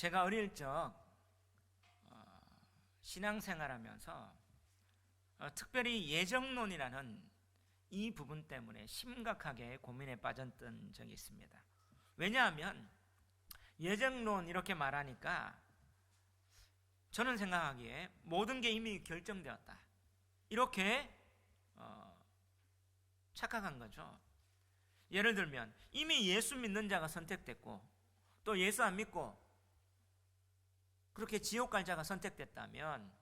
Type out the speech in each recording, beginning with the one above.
제가 어릴 적 신앙생활하면서 특별히 예정론이라는 이 부분 때문에 심각하게 고민에 빠졌던 적이 있습니다. 왜냐하면 예정론 이렇게 말하니까 저는 생각하기에 모든 게 이미 결정되었다, 이렇게 착각한 거죠. 예를 들면 이미 예수 믿는 자가 선택됐고 또 예수 안 믿고 그렇게 지옥 갈 자가 선택됐다면,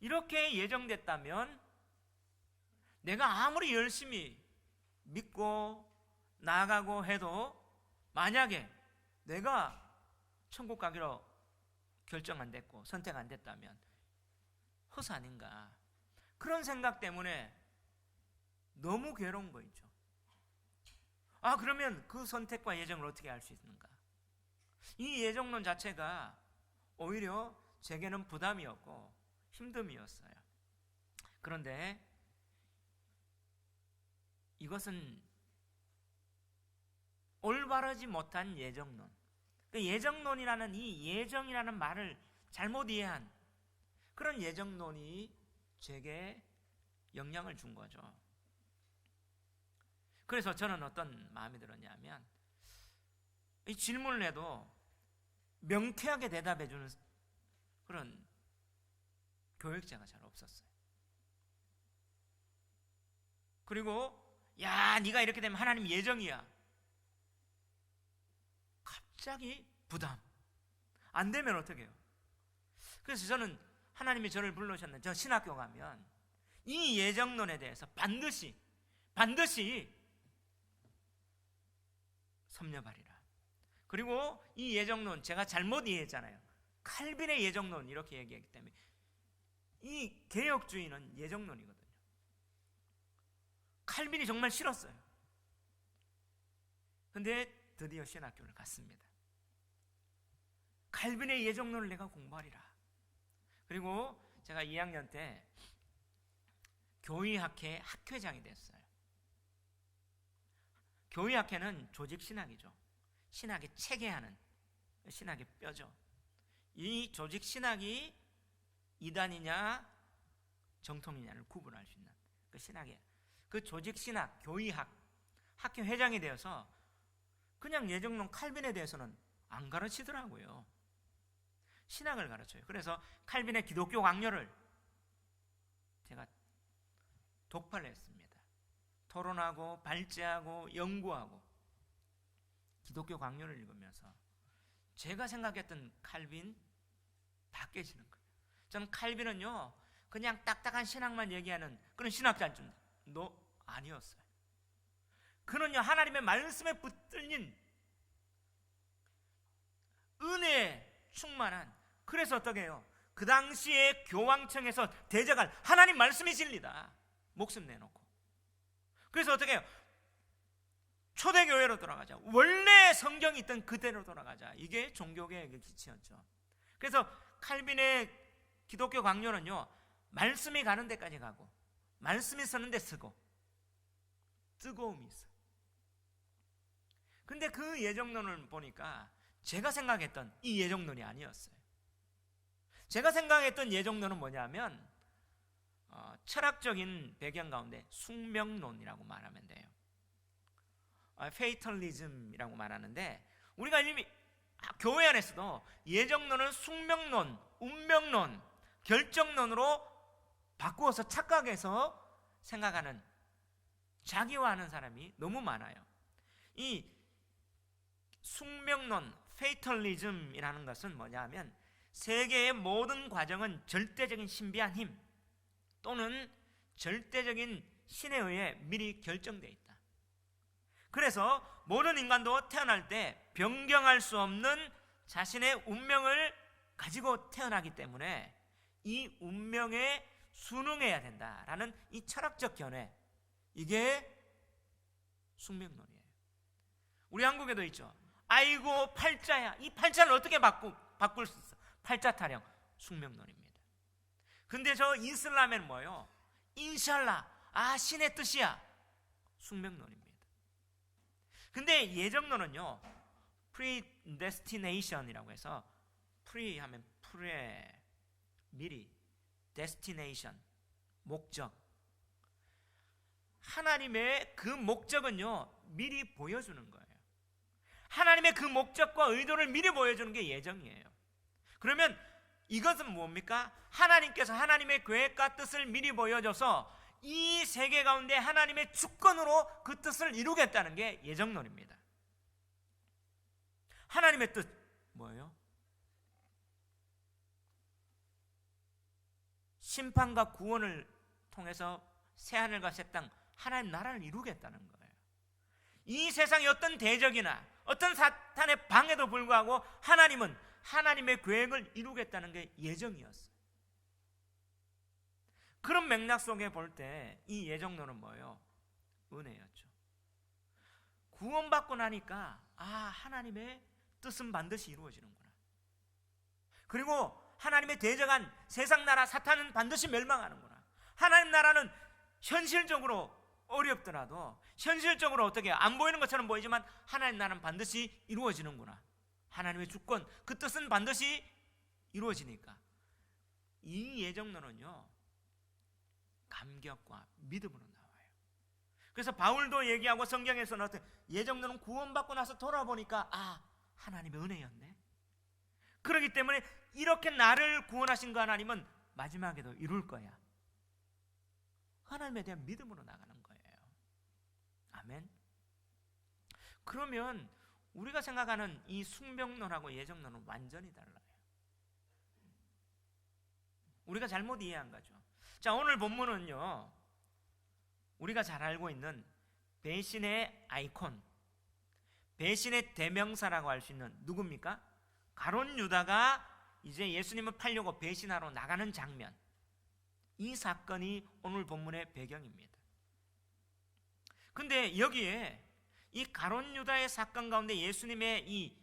이렇게 예정됐다면 내가 아무리 열심히 믿고 나아가고 해도 만약에 내가 천국 가기로 결정 안 됐고 선택 안 됐다면 허수 아닌가, 그런 생각 때문에 너무 괴로운 거 있죠. 그러면 그 선택과 예정을 어떻게 알 수 있는가? 이 예정론 자체가 오히려 제게는 부담이었고 힘듦이었어요. 그런데 이것은 올바르지 못한 예정론, 예정론이라는 이 예정이라는 말을 잘못 이해한 그런 예정론이 제게 영향을 준 거죠. 그래서 저는 어떤 마음이 들었냐면, 이 질문을 해도 명쾌하게 대답해 주는 그런 교육자가 잘 없었어요. 그리고 야, 네가 이렇게 되면 하나님 예정이야, 갑자기 부담, 안 되면 어떻게 해요? 그래서 저는 하나님이 저를 불러오셨는데, 저 신학교 가면 이 예정론에 대해서 반드시 섭렵하리라. 그리고 이 예정론 제가 잘못 이해했잖아요. 칼빈의 예정론 이렇게 얘기했기 때문에 이 개혁주의는 예정론이거든요. 칼빈이 정말 싫었어요. 근데 드디어 신학교를 갔습니다. 칼빈의 예정론을 내가 공부하리라. 그리고 제가 2학년 때 교의학회 학회장이 됐어요. 교의학회는 조직신학이죠. 신학의 체계하는 신학의 뼈죠. 이 조직신학이 이단이냐 정통이냐를 구분할 수 있는 그 신학이에요. 그 조직신학, 교의학 학회 회장이 되어서 그냥 예정론 칼빈에 대해서는 안 가르치더라고요. 신학을 가르쳐요. 그래서 칼빈의 기독교 강요를 제가 독파를 했습니다. 토론하고 발제하고 연구하고 기독교 강요를 읽으면서 제가 생각했던 칼빈 다 깨지는 거예요. 저는 칼빈은요 그냥 딱딱한 신학만 얘기하는 그런 신학자인 줄 아니었어요. 그는요 하나님의 말씀에 붙들린 은혜에 충만한, 그래서 어떻게 해요? 그 당시에 교황청에서 대적할 하나님 말씀이 진리다, 목숨 내놓고. 그래서 어떻게 해요? 초대교회로 돌아가자, 원래 성경이 있던 그대로 돌아가자, 이게 종교개혁의 기치였죠. 그래서 칼빈의 기독교 강요는요 말씀이 가는 데까지 가고 말씀이 서는 데 서고 뜨거움이 있어. 근데 그 예정론을 보니까 제가 생각했던 이 예정론이 아니었어요. 제가 생각했던 예정론은 뭐냐면 철학적인 배경 가운데 숙명론이라고 말하면 돼요. 페이털리즘이라고 말하는데, 우리가 이미 교회 안에서도 예정론을 숙명론, 운명론, 결정론으로 바꾸어서 착각해서 생각하는, 자기화하는 사람이 너무 많아요. 이 숙명론, 페이털리즘이라는 것은 뭐냐면 세계의 모든 과정은 절대적인 신비한 힘 또는 절대적인 신에 의해 미리 결정되어 있다. 그래서 모든 인간도 태어날 때 변경할 수 없는 자신의 운명을 가지고 태어나기 때문에 이 운명에 순응해야 된다라는 이 철학적 견해, 이게 숙명론이에요. 우리 한국에도 있죠. 아이고 팔자야, 이 팔자를 어떻게 바꿀 수 있어? 팔자 타령, 숙명론입니다. 근데 저 이슬람에는 뭐예요? 인샬라, 신의 뜻이야, 숙명론입니다. 근데 예정론은요 predestination이라고 해서 프리 하면 프레, 미리, 데스티네이션, 목적. 하나님의 그 목적은요, 미리 보여주는 거예요. 하나님의 그 목적과 의도를 미리 보여주는 게 예정이에요. 그러면 이것은 뭡니까? 하나님께서 하나님의 계획과 뜻을 미리 보여줘서 이 세계 가운데 하나님의 주권으로 그 뜻을 이루겠다는 게 예정론입니다. 하나님의 뜻 뭐예요? 심판과 구원을 통해서 새하늘과 새 땅, 하나님 나라를 이루겠다는 거예요. 이 세상의 어떤 대적이나 어떤 사탄의 방해도 불구하고 하나님은 하나님의 계획을 이루겠다는 게 예정이었어요. 그런 맥락 속에 볼 때 이 예정론은 뭐예요? 은혜였죠. 구원받고 나니까 하나님의 뜻은 반드시 이루어지는구나. 그리고 하나님의 대적한 세상 나라 사탄은 반드시 멸망하는구나. 하나님 나라는 현실적으로 어렵더라도 현실적으로 어떻게 안 보이는 것처럼 보이지만 하나님 나라는 반드시 이루어지는구나. 하나님의 주권, 그 뜻은 반드시 이루어지니까 이 예정론은요, 감격과 믿음으로 나와요. 그래서 바울도 얘기하고 성경에서는 어떤 예정론은 구원받고 나서 돌아보니까 하나님의 은혜였네. 그렇기 때문에 이렇게 나를 구원하신 그 하나님은 마지막에도 이룰 거야. 하나님에 대한 믿음으로 나가는 거예요. 아멘. 그러면 우리가 생각하는 이 숙명론하고 예정론은 완전히 달라요. 우리가 잘못 이해한 거죠. 자, 오늘 본문은요, 우리가 잘 알고 있는 배신의 아이콘, 배신의 대명사라고 할 수 있는 누굽니까? 가룟 유다가 이제 예수님을 팔려고 배신하러 나가는 장면, 이 사건이 오늘 본문의 배경입니다. 근데 여기에 이 가룟 유다의 사건 가운데 예수님의 이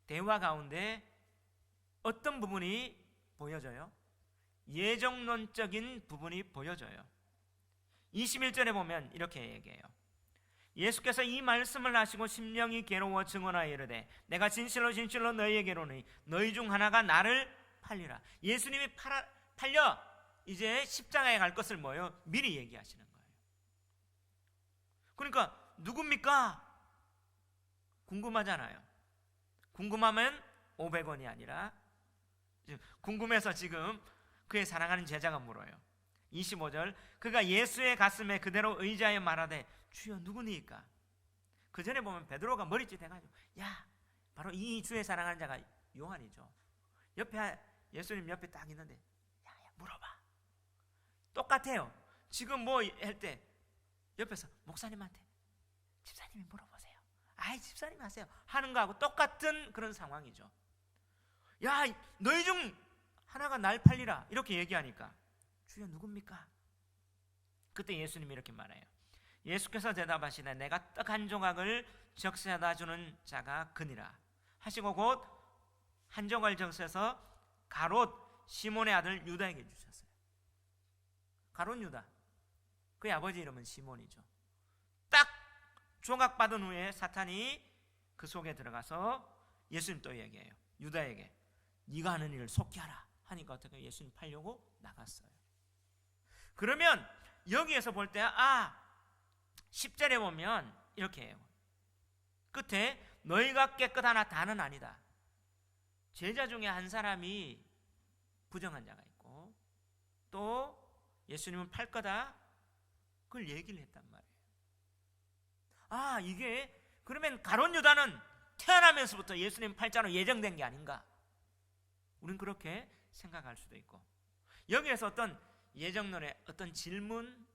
대화 가운데 어떤 부분이 보여져요? 예정론적인 부분이 보여져요. 21절에 보면 이렇게 얘기해요. 예수께서 이 말씀을 하시고 심령이 괴로워 증언하여 이르되 내가 진실로 진실로 너희에게로니 너희 중 하나가 나를 팔리라. 예수님이 팔려 이제 십자가에 갈 것을 뭐예요? 미리 얘기하시는 거예요. 그러니까 누굽니까? 궁금하잖아요. 궁금하면 500원이 아니라 궁금해서 지금 그의 사랑하는 제자가 물어요. 25절, 그가 예수의 가슴에 그대로 의지하여 말하되 주여 누구니까? 그 전에 보면 베드로가 머리짓 해가지고 바로 이 주의 사랑하는 자가 요한이죠. 옆에 예수님 옆에 딱 있는데 물어봐. 똑같아요. 지금 뭐 할 때 옆에서 목사님한테 집사님이 물어보세요. 집사님이 하세요 하는 거하고 똑같은 그런 상황이죠. 너희 중 하나가 날 팔리라 이렇게 얘기하니까 주여 누굽니까? 그때 예수님이 이렇게 말해요. 예수께서 대답하시되 내가 떡 한 조각을 적셔다 주는 자가 그니라 하시고 곧 한 조각을 적셔서 가롯 시몬의 아들 유다에게 주셨어요. 가롯 유다, 그의 아버지 이름은 시몬이죠. 딱 조각 받은 후에 사탄이 그 속에 들어가서 예수님 또 얘기해요. 유다에게 네가 하는 일을 속히 하라 하니까 어떻게 예수님 팔려고 나갔어요. 그러면 여기에서 볼 때 10절에 보면 이렇게 해요. 끝에 너희가 깨끗하나 다는 아니다. 제자 중에 한 사람이 부정한 자가 있고 또 예수님은 팔 거다 그걸 얘기를 했단 말이에요. 이게 그러면 가룟 유다는 태어나면서부터 예수님 팔자로 예정된 게 아닌가? 우린 그렇게 생각할 수도 있고, 여기에서 어떤 예정론의 어떤 질문,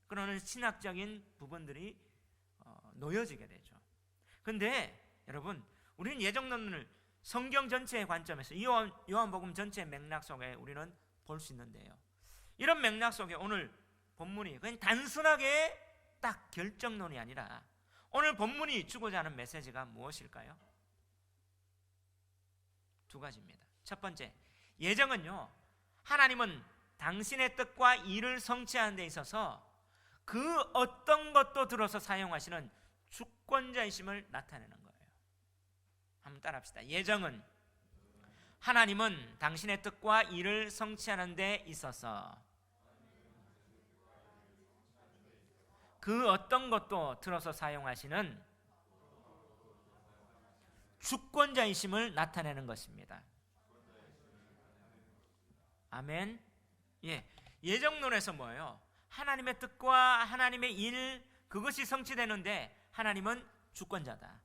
그런 신학적인 부분들이 놓여지게 되죠. 근데 여러분, 우리는 예정론을 성경 전체의 관점에서 요한복음 전체의 맥락 속에 우리는 볼 수 있는데요, 이런 맥락 속에 오늘 본문이 그냥 단순하게 딱 결정론이 아니라 오늘 본문이 주고자 하는 메시지가 무엇일까요? 두 가지입니다. 첫 번째, 예정은요, 하나님은 당신의 뜻과 일을 성취하는 데 있어서 그 어떤 것도 들어서 사용하시는 주권자이심을 나타내는 거예요. 한번 따라합시다. 예정은 하나님은 당신의 뜻과 일을 성취하는 데 있어서 그 어떤 것도 들어서 사용하시는 주권자이심을 나타내는 것입니다. 아멘. 예정론에서 뭐예요? 하나님의 뜻과 하나님의 일, 그것이 성취되는데 하나님은 주권자다.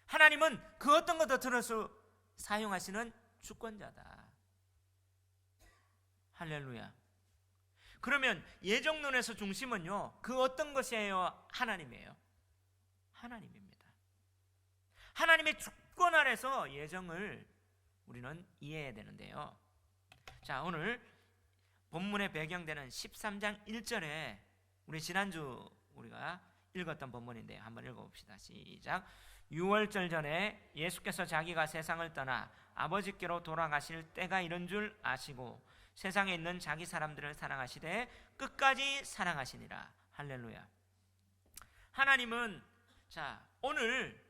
하나님은 그 어떤 것도 들어서 사용하시는 주권자다. 할렐루야. 그러면 예정론에서 중심은요, 그 어떤 것이에요? 하나님이에요. 하나님입니다. 하나님의 주권 아래서 예정을 우리는 이해해야 되는데요. 자, 오늘 본문의 배경되는 13장 1절에 우리 지난주 우리가 읽었던 본문인데요. 한번 읽어봅시다. 시작. 유월절 전에 예수께서 자기가 세상을 떠나 아버지께로 돌아가실 때가 이른 줄 아시고 세상에 있는 자기 사람들을 사랑하시되 끝까지 사랑하시니라. 할렐루야. 하나님은, 자, 오늘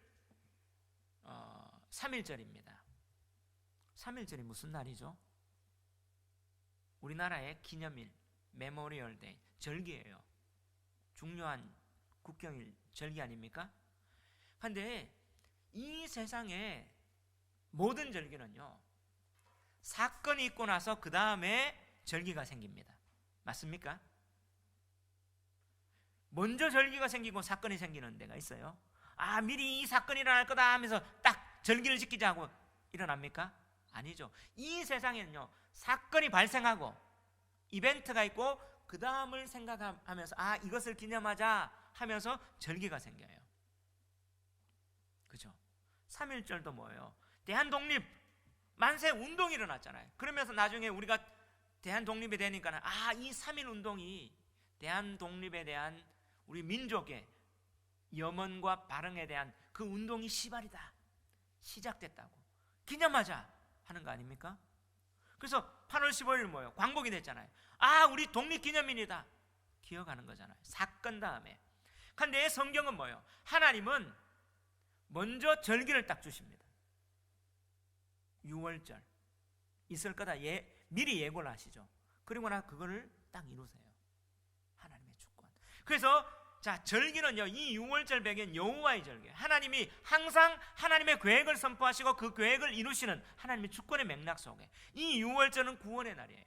3.1절입니다. 3.1절이 무슨 날이죠? 우리나라의 기념일, 메모리얼 데이, 절기예요. 중요한 국경일 절기 아닙니까? 그런데 이 세상의 모든 절기는요, 사건이 있고 나서 그 다음에 절기가 생깁니다. 맞습니까? 먼저 절기가 생기고 사건이 생기는 데가 있어요. 미리 이 사건이 일어날 거다 하면서 딱 절기를 지키자고 일어납니까? 아니죠. 이 세상에는요, 사건이 발생하고 이벤트가 있고 그 다음을 생각하면서 이것을 기념하자 하면서 절기가 생겨요. 그죠? 3.1절도 뭐예요? 대한독립 만세 운동이 일어났잖아요. 그러면서 나중에 우리가 대한독립이 되니까 이 3.1 운동이 대한독립에 대한 우리 민족의 염원과 발흥에 대한 그 운동이 시발이다, 시작됐다고 기념하자 하는 거 아닙니까? 그래서 8월 15일 뭐예요? 광복이 됐잖아요. 우리 독립기념일이다 기억하는 거잖아요. 사건 다음에. 근데 성경은 뭐예요? 하나님은 먼저 절기를 딱 주십니다. 6월절 있을 거다 미리 예고를 하시죠. 그리고 나 그거를 딱 이루세요. 하나님의 주권. 그래서 자, 절기는요, 이 6월절 배경 여호와의 절기예요. 하나님이 항상 하나님의 계획을 선포하시고 그 계획을 이루시는 하나님의 주권의 맥락 속에 이 6월절은 구원의 날이에요.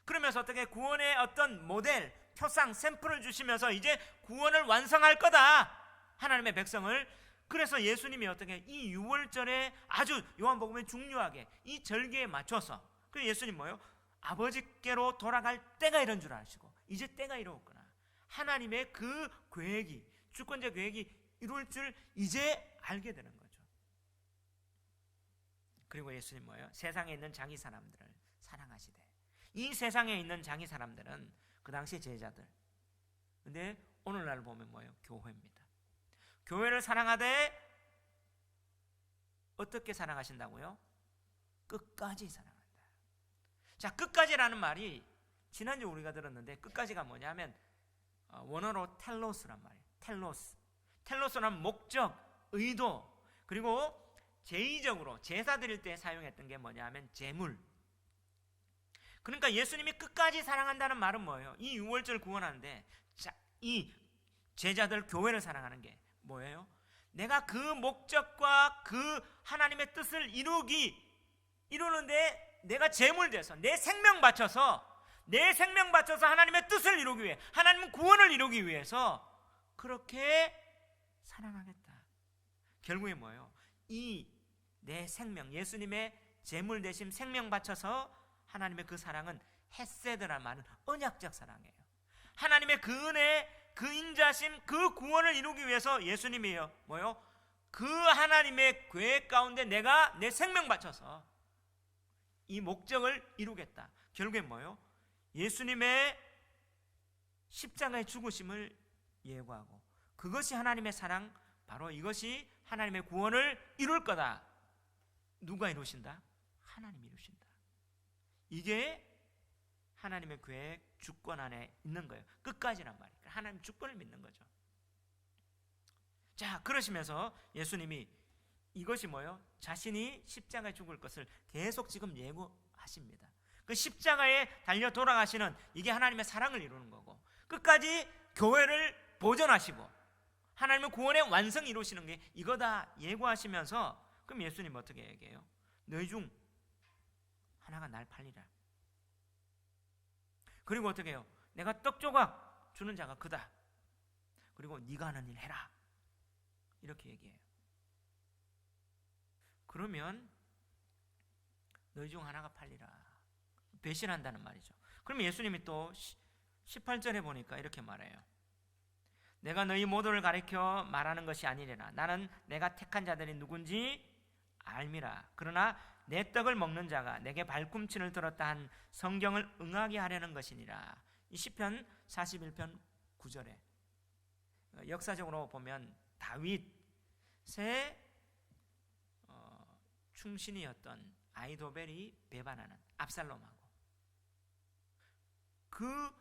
그러면서 어떻게 구원의 어떤 모델, 표상, 샘플을 주시면서 이제 구원을 완성할 거다, 하나님의 백성을. 그래서 예수님이 어떻게 이 6월절에 아주 요한복음에 중요하게 이 절기에 맞춰서, 그 예수님 뭐예요? 아버지께로 돌아갈 때가 이런 줄 아시고 이제 때가 이루었구나, 하나님의 그 계획이, 주권자 계획이 이룰 줄 이제 알게 되는 거죠. 그리고 예수님 뭐예요? 세상에 있는 자기 사람들을 사랑하시되. 이 세상에 있는 자기 사람들은 그 당시 제자들. 근데 오늘날 보면 뭐예요? 교회입니다. 교회를 사랑하되 어떻게 사랑하신다고요? 끝까지 사랑한다. 자, 끝까지라는 말이 지난주 우리가 들었는데, 끝까지가 뭐냐면 원어로 텔로스란 말이에요. 텔로스란 목적, 의도, 그리고 제의적으로 제사 드릴 때 사용했던 게 뭐냐면 제물. 그러니까 예수님이 끝까지 사랑한다는 말은 뭐예요? 이 6월절 구원하는데, 자, 이 제자들 교회를 사랑하는 게 뭐예요? 내가 그 목적과 그 하나님의 뜻을 이루는데 내가 제물돼서 내 생명 바쳐서 하나님의 뜻을 이루기 위해, 하나님은 구원을 이루기 위해서 그렇게 사랑하겠다. 결국에 뭐예요? 이 내 생명, 예수님의 제물 대신 생명 바쳐서 하나님의 그 사랑은 헤세드라는 말은 언약적 사랑이에요. 하나님의 그 은혜, 그 인자심, 그 구원을 이루기 위해서 예수님이요 뭐요? 그 하나님의 계획 가운데 내가 내 생명 바쳐서 이 목적을 이루겠다. 결국에 뭐요? 예수님의 십자가의 죽으심을 예고하고, 그것이 하나님의 사랑, 바로 이것이 하나님의 구원을 이룰 거다. 누가 이루신다? 하나님이 이루신다. 이게 하나님의 계획, 주권 안에 있는 거예요. 끝까지란 말이에요. 하나님 주권을 믿는 거죠. 자, 그러시면서 예수님이 이것이 뭐예요? 자신이 십자가에 죽을 것을 계속 지금 예고하십니다. 그 십자가에 달려 돌아가시는 이게 하나님의 사랑을 이루는 거고, 끝까지 교회를 보존하시고 하나님의 구원의 완성 이루시는 게 이거다 예고하시면서, 그럼 예수님 어떻게 얘기해요? 너희 중 하나가 날 팔리라. 그리고 어떻게 해요? 내가 떡 조각 주는 자가 그다. 그리고 네가 하는 일 해라. 이렇게 얘기해요. 그러면 너희 중 하나가 팔리라. 배신한다는 말이죠. 그럼 예수님이 또 18절에 보니까 이렇게 말해요. 내가 너희 모두를 가리켜 말하는 것이 아니래나. 나는 내가 택한 자들이 누군지 알미라. 그러나 내 떡을 먹는 자가 내게 발꿈치를 들었다 한 성경을 응하게 하려는 것이니라. 이 시편 41편 9절에 역사적으로 보면 다윗의 충신이었던 아히도벨이 배반하는 압살롬하고 그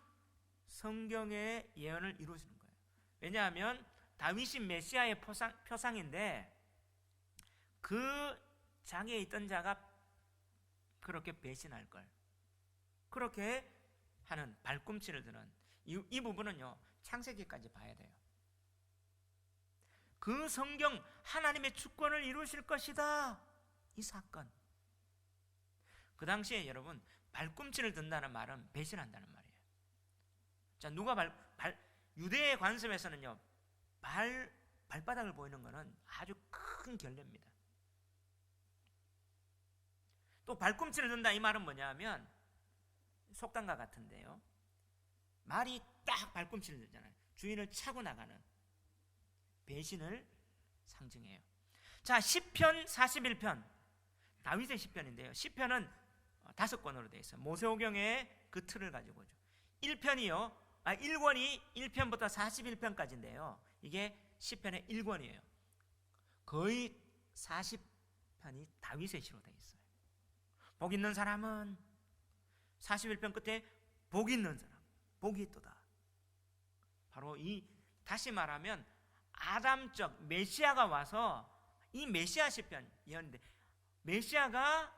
성경의 예언을 이루어지는 거예요. 왜냐하면 다윗이 메시아의 표상인데 그 장애에 있던 자가 그렇게 배신할 걸, 그렇게 하는 발꿈치를 드는 이 부분은요 창세기까지 봐야 돼요. 그 성경 하나님의 주권을 이루실 것이다, 이 사건. 그 당시에 여러분 발꿈치를 든다는 말은 배신한다는 말이에요. 자, 누가 유대의 관습에서는요 발바닥을 보이는 것은 아주 큰 결례입니다. 또 발꿈치를 든다 이 말은 뭐냐면 속담과 같은데요, 말이 딱 발꿈치를 들잖아요. 주인을 차고 나가는 배신을 상징해요. 자, 시편 41편 다윗의 시편인데요, 시편은 5권으로 되어 있어요. 모세오경의 그 틀을 가지고죠. 1권이 1편부터 41편까지인데요 이게 시편의 1권이에요. 거의 40편이 다윗의 시로 되어 있어요. 복 있는 사람은 41편 끝에 복 있는 사람, 복이 있도다. 바로 이, 다시 말하면 아담적 메시아가 와서 이 메시아 시편 예언인데, 메시아가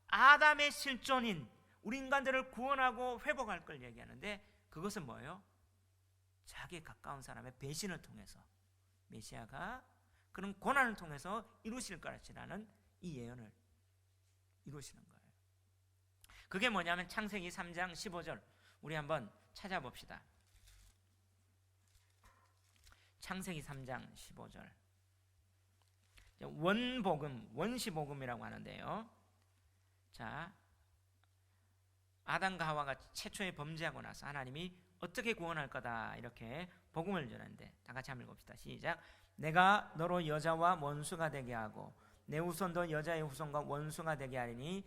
아담의 실존인 우리 인간들을 구원하고 회복할 걸 얘기하는데, 그것은 뭐예요? 자기에 가까운 사람의 배신을 통해서 메시아가 그런 고난을 통해서 이루실 것이라는 이 예언을 이루시는 거예요. 그게 뭐냐면 창세기 3장 15절 우리 한번 찾아봅시다. 창세기 3장 15절 원복음, 원시복음이라고 하는데요, 자, 아담과 하와가 최초에 범죄하고 나서 하나님이 어떻게 구원할 거다 이렇게 복음을 전하는데, 다 같이 한번 읽읍시다. 시작. 내가 너로 여자와 원수가 되게 하고 내 후손도 여자의 후손과 원수가 되게 하리니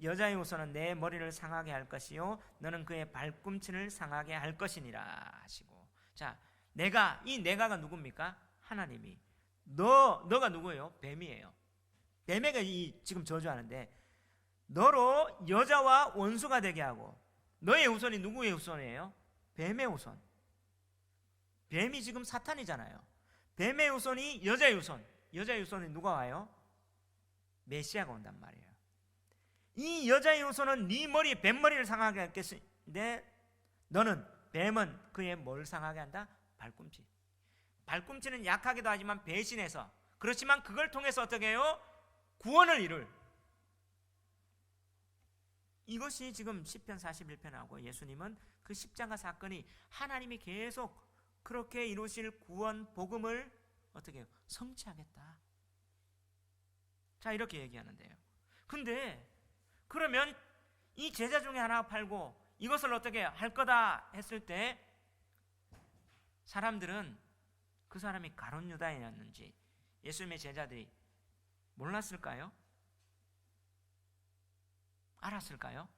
여자의 후손은 내 머리를 상하게 할 것이요 너는 그의 발꿈치를 상하게 할 것이니라 하시고, 자, 내가, 이 내가가 누굽니까? 하나님이. 너가 누구예요? 뱀이에요. 뱀에게 이 지금 저주하는데, 너로 여자와 원수가 되게 하고, 너의 후손이 누구의 후손이에요? 뱀의 후손. 뱀이 지금 사탄이잖아요. 뱀의 후손이 여자의 후손. 여자의 후손이 누가 와요? 메시아가 온단 말이에요. 이 여자의 후손은 네 머리, 뱀머리를 상하게 했겠는데, 너는, 뱀은 그의 뭘 상하게 한다? 발꿈치. 발꿈치는 약하기도 하지만 배신해서, 그렇지만 그걸 통해서 어떻게 해요? 구원을 이룰. 이것이 지금 시편 41편하고 예수님은 그 십자가 사건이 하나님이 계속 그렇게 이루실 구원 복음을 어떻게 해요? 성취하겠다. 자, 이렇게 얘기하는데요. 근데 그러면 이 제자 중에 하나 팔고 이것을 어떻게 할 거다 했을 때 사람들은 그 사람이 가룟 유다였는지 예수님의 제자들이 몰랐을까요? 알았을까요?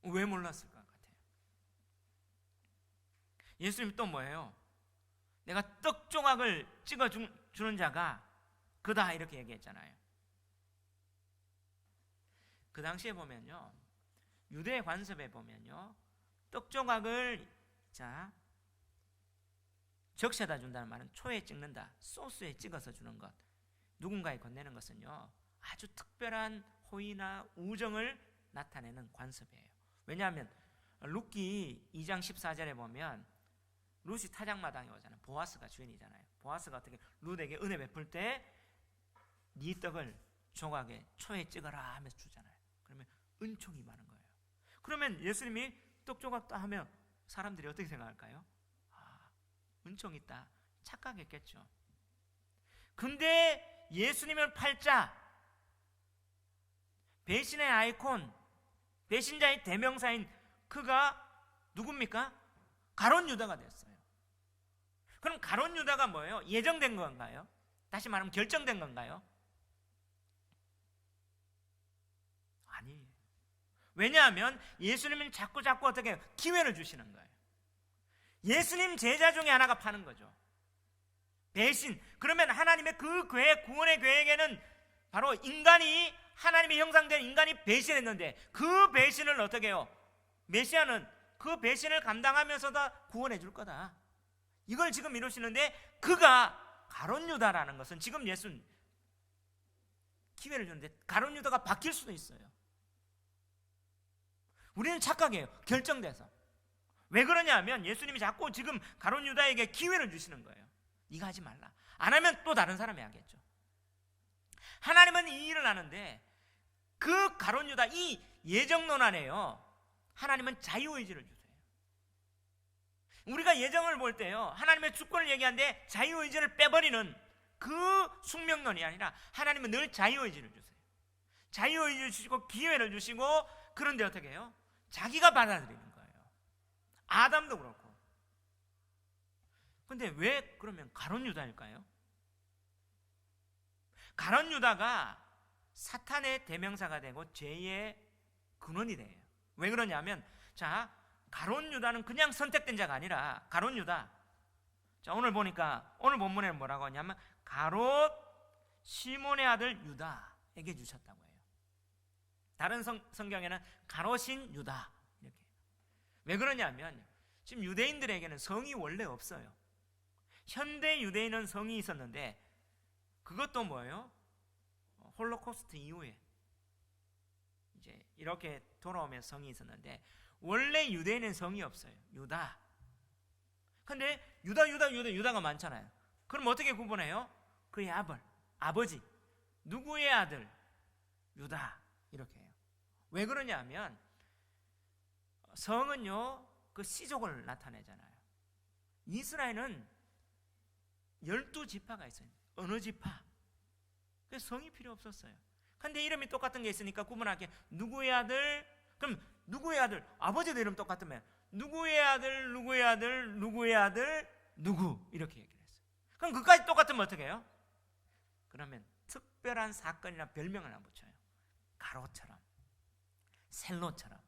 왜 몰랐을 것 같아요? 예수님이 또 뭐예요? 내가 떡 조각을 찍어주는 자가 그다 이렇게 얘기했잖아요. 그 당시에 보면요, 유대 관습에 보면요, 떡 조각을 적셔다 준다는 말은 초에 찍는다, 소스에 찍어서 주는 것, 누군가에 건네는 것은요, 아주 특별한 호의나 우정을 나타내는 관습이에요. 왜냐하면 룻기 2장 14절에 보면 룻이 타작마당에 오잖아요. 보아스가 주인이잖아요. 보아스가 어떻게 룻에게 은혜 베풀 때 네 떡을 조각에 초에 찍어라 하면서 주잖아요. 그러면 은총이 많은 거예요. 그러면 예수님이 떡 조각 따 하면 사람들이 어떻게 생각할까요? 아, 은총 있다 착각했겠죠. 근데 예수님을 팔자 배신의 아이콘, 배신자의 대명사인 그가 누굽니까? 가룟 유다가 됐어요. 그럼 가룟 유다가 뭐예요? 예정된 건가요? 다시 말하면 결정된 건가요? 아니에요. 왜냐하면 예수님은 자꾸 어떻게 기회를 주시는 거예요. 예수님 제자 중에 하나가 파는 거죠. 배신. 그러면 하나님의 그 구원의 계획에는 바로 인간이, 하나님의 형상된 인간이 배신했는데 그 배신을 어떻게 해요? 메시아는 그 배신을 감당하면서도 구원해 줄 거다. 이걸 지금 이루시는데 그가 가룟 유다라는 것은 지금 예수는 기회를 주는데 가룟 유다가 바뀔 수도 있어요. 우리는 착각해요. 결정돼서. 왜 그러냐면 예수님이 자꾸 지금 가룟 유다에게 기회를 주시는 거예요. 네가 하지 말라. 안 하면 또 다른 사람이 하겠죠. 하나님은 이 일을 하는데 그 가룟 유다 이 예정론 안에요, 하나님은 자유의지를 주세요. 우리가 예정을 볼 때요, 하나님의 주권을 얘기하는데 자유의지를 빼버리는 그 숙명론이 아니라 하나님은 늘 자유의지를 주세요. 자유의지를 주시고 기회를 주시고, 그런데 어떻게 해요? 자기가 받아들이는 거예요. 아담도 그렇고. 근데 왜 그러면 가룟 유다일까요? 가룟 유다가 사탄의 대명사가 되고 죄의 근원이 돼요. 왜 그러냐면, 자, 가룟 유다는 그냥 선택된 자가 아니라 가룟 유다. 자, 오늘 보니까 오늘 본문에는 뭐라고 하냐면 가롯 시몬의 아들 유다에게 주셨다고 해요. 다른 성경에는 가롯인 유다 이렇게. 왜 그러냐면 지금 유대인들에게는 성이 원래 없어요. 현대 유대인은 성이 있었는데 그것도 뭐예요? 홀로코스트 이후에 이제 이렇게 돌아오면서 성이 있었는데 원래 유대인은 성이 없어요. 유다. 근데 유다가 많잖아요. 그럼 어떻게 구분해요? 그의 아버지 누구의 아들? 유다. 이렇게 해요. 왜 그러냐면 성은요 그 씨족을 나타내잖아요. 이스라엘은 12지파가 있어요. 어느 지파? 그래서 성이 필요 없었어요. 근데 이름이 똑같은 게 있으니까 구분하게 누구의 아들? 그럼 누구의 아들? 아버지도 이름 똑같으면 누구의 아들, 누구의 아들, 누구의 아들, 누구 이렇게 얘기를 했어요. 그럼 그까지 똑같으면 어떻게 해요? 그러면 특별한 사건이나 별명을 안 붙여요. 가롯처럼, 셀로처럼.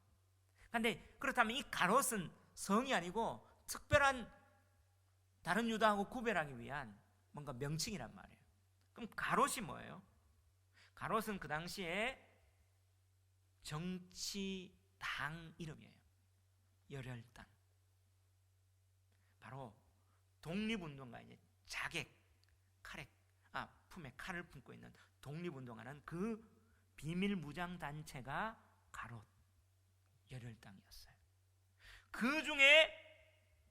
근데 그렇다면 이 가롯은 성이 아니고 특별한 다른 유다하고 구별하기 위한 뭔가 명칭이란 말이에요. 그럼 가롯이 뭐예요? 가롯은 그 당시에 정치당 이름이에요. 열혈당. 바로 독립운동가의 품에 칼을 품고 있는 독립운동하는 그 비밀 무장 단체가 가롯 열혈당이었어요. 그 중에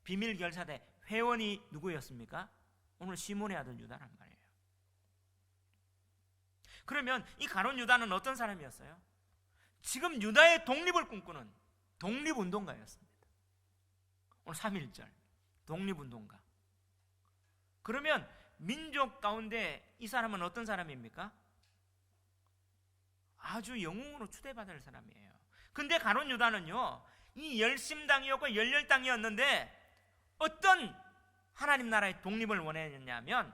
비밀 결사대 회원이 누구였습니까? 오늘 시몬의 아들 유다란 말이에요. 그러면 이 가롯 유다는 어떤 사람이었어요? 지금 유다의 독립을 꿈꾸는 독립운동가였습니다. 오늘 3.1절 독립운동가. 그러면 민족 가운데 이 사람은 어떤 사람입니까? 아주 영웅으로 추대받을 사람이에요. 근데 가롯 유다는요 이 열심당이었고 열렬당이었는데 어떤 하나님 나라의 독립을 원했냐면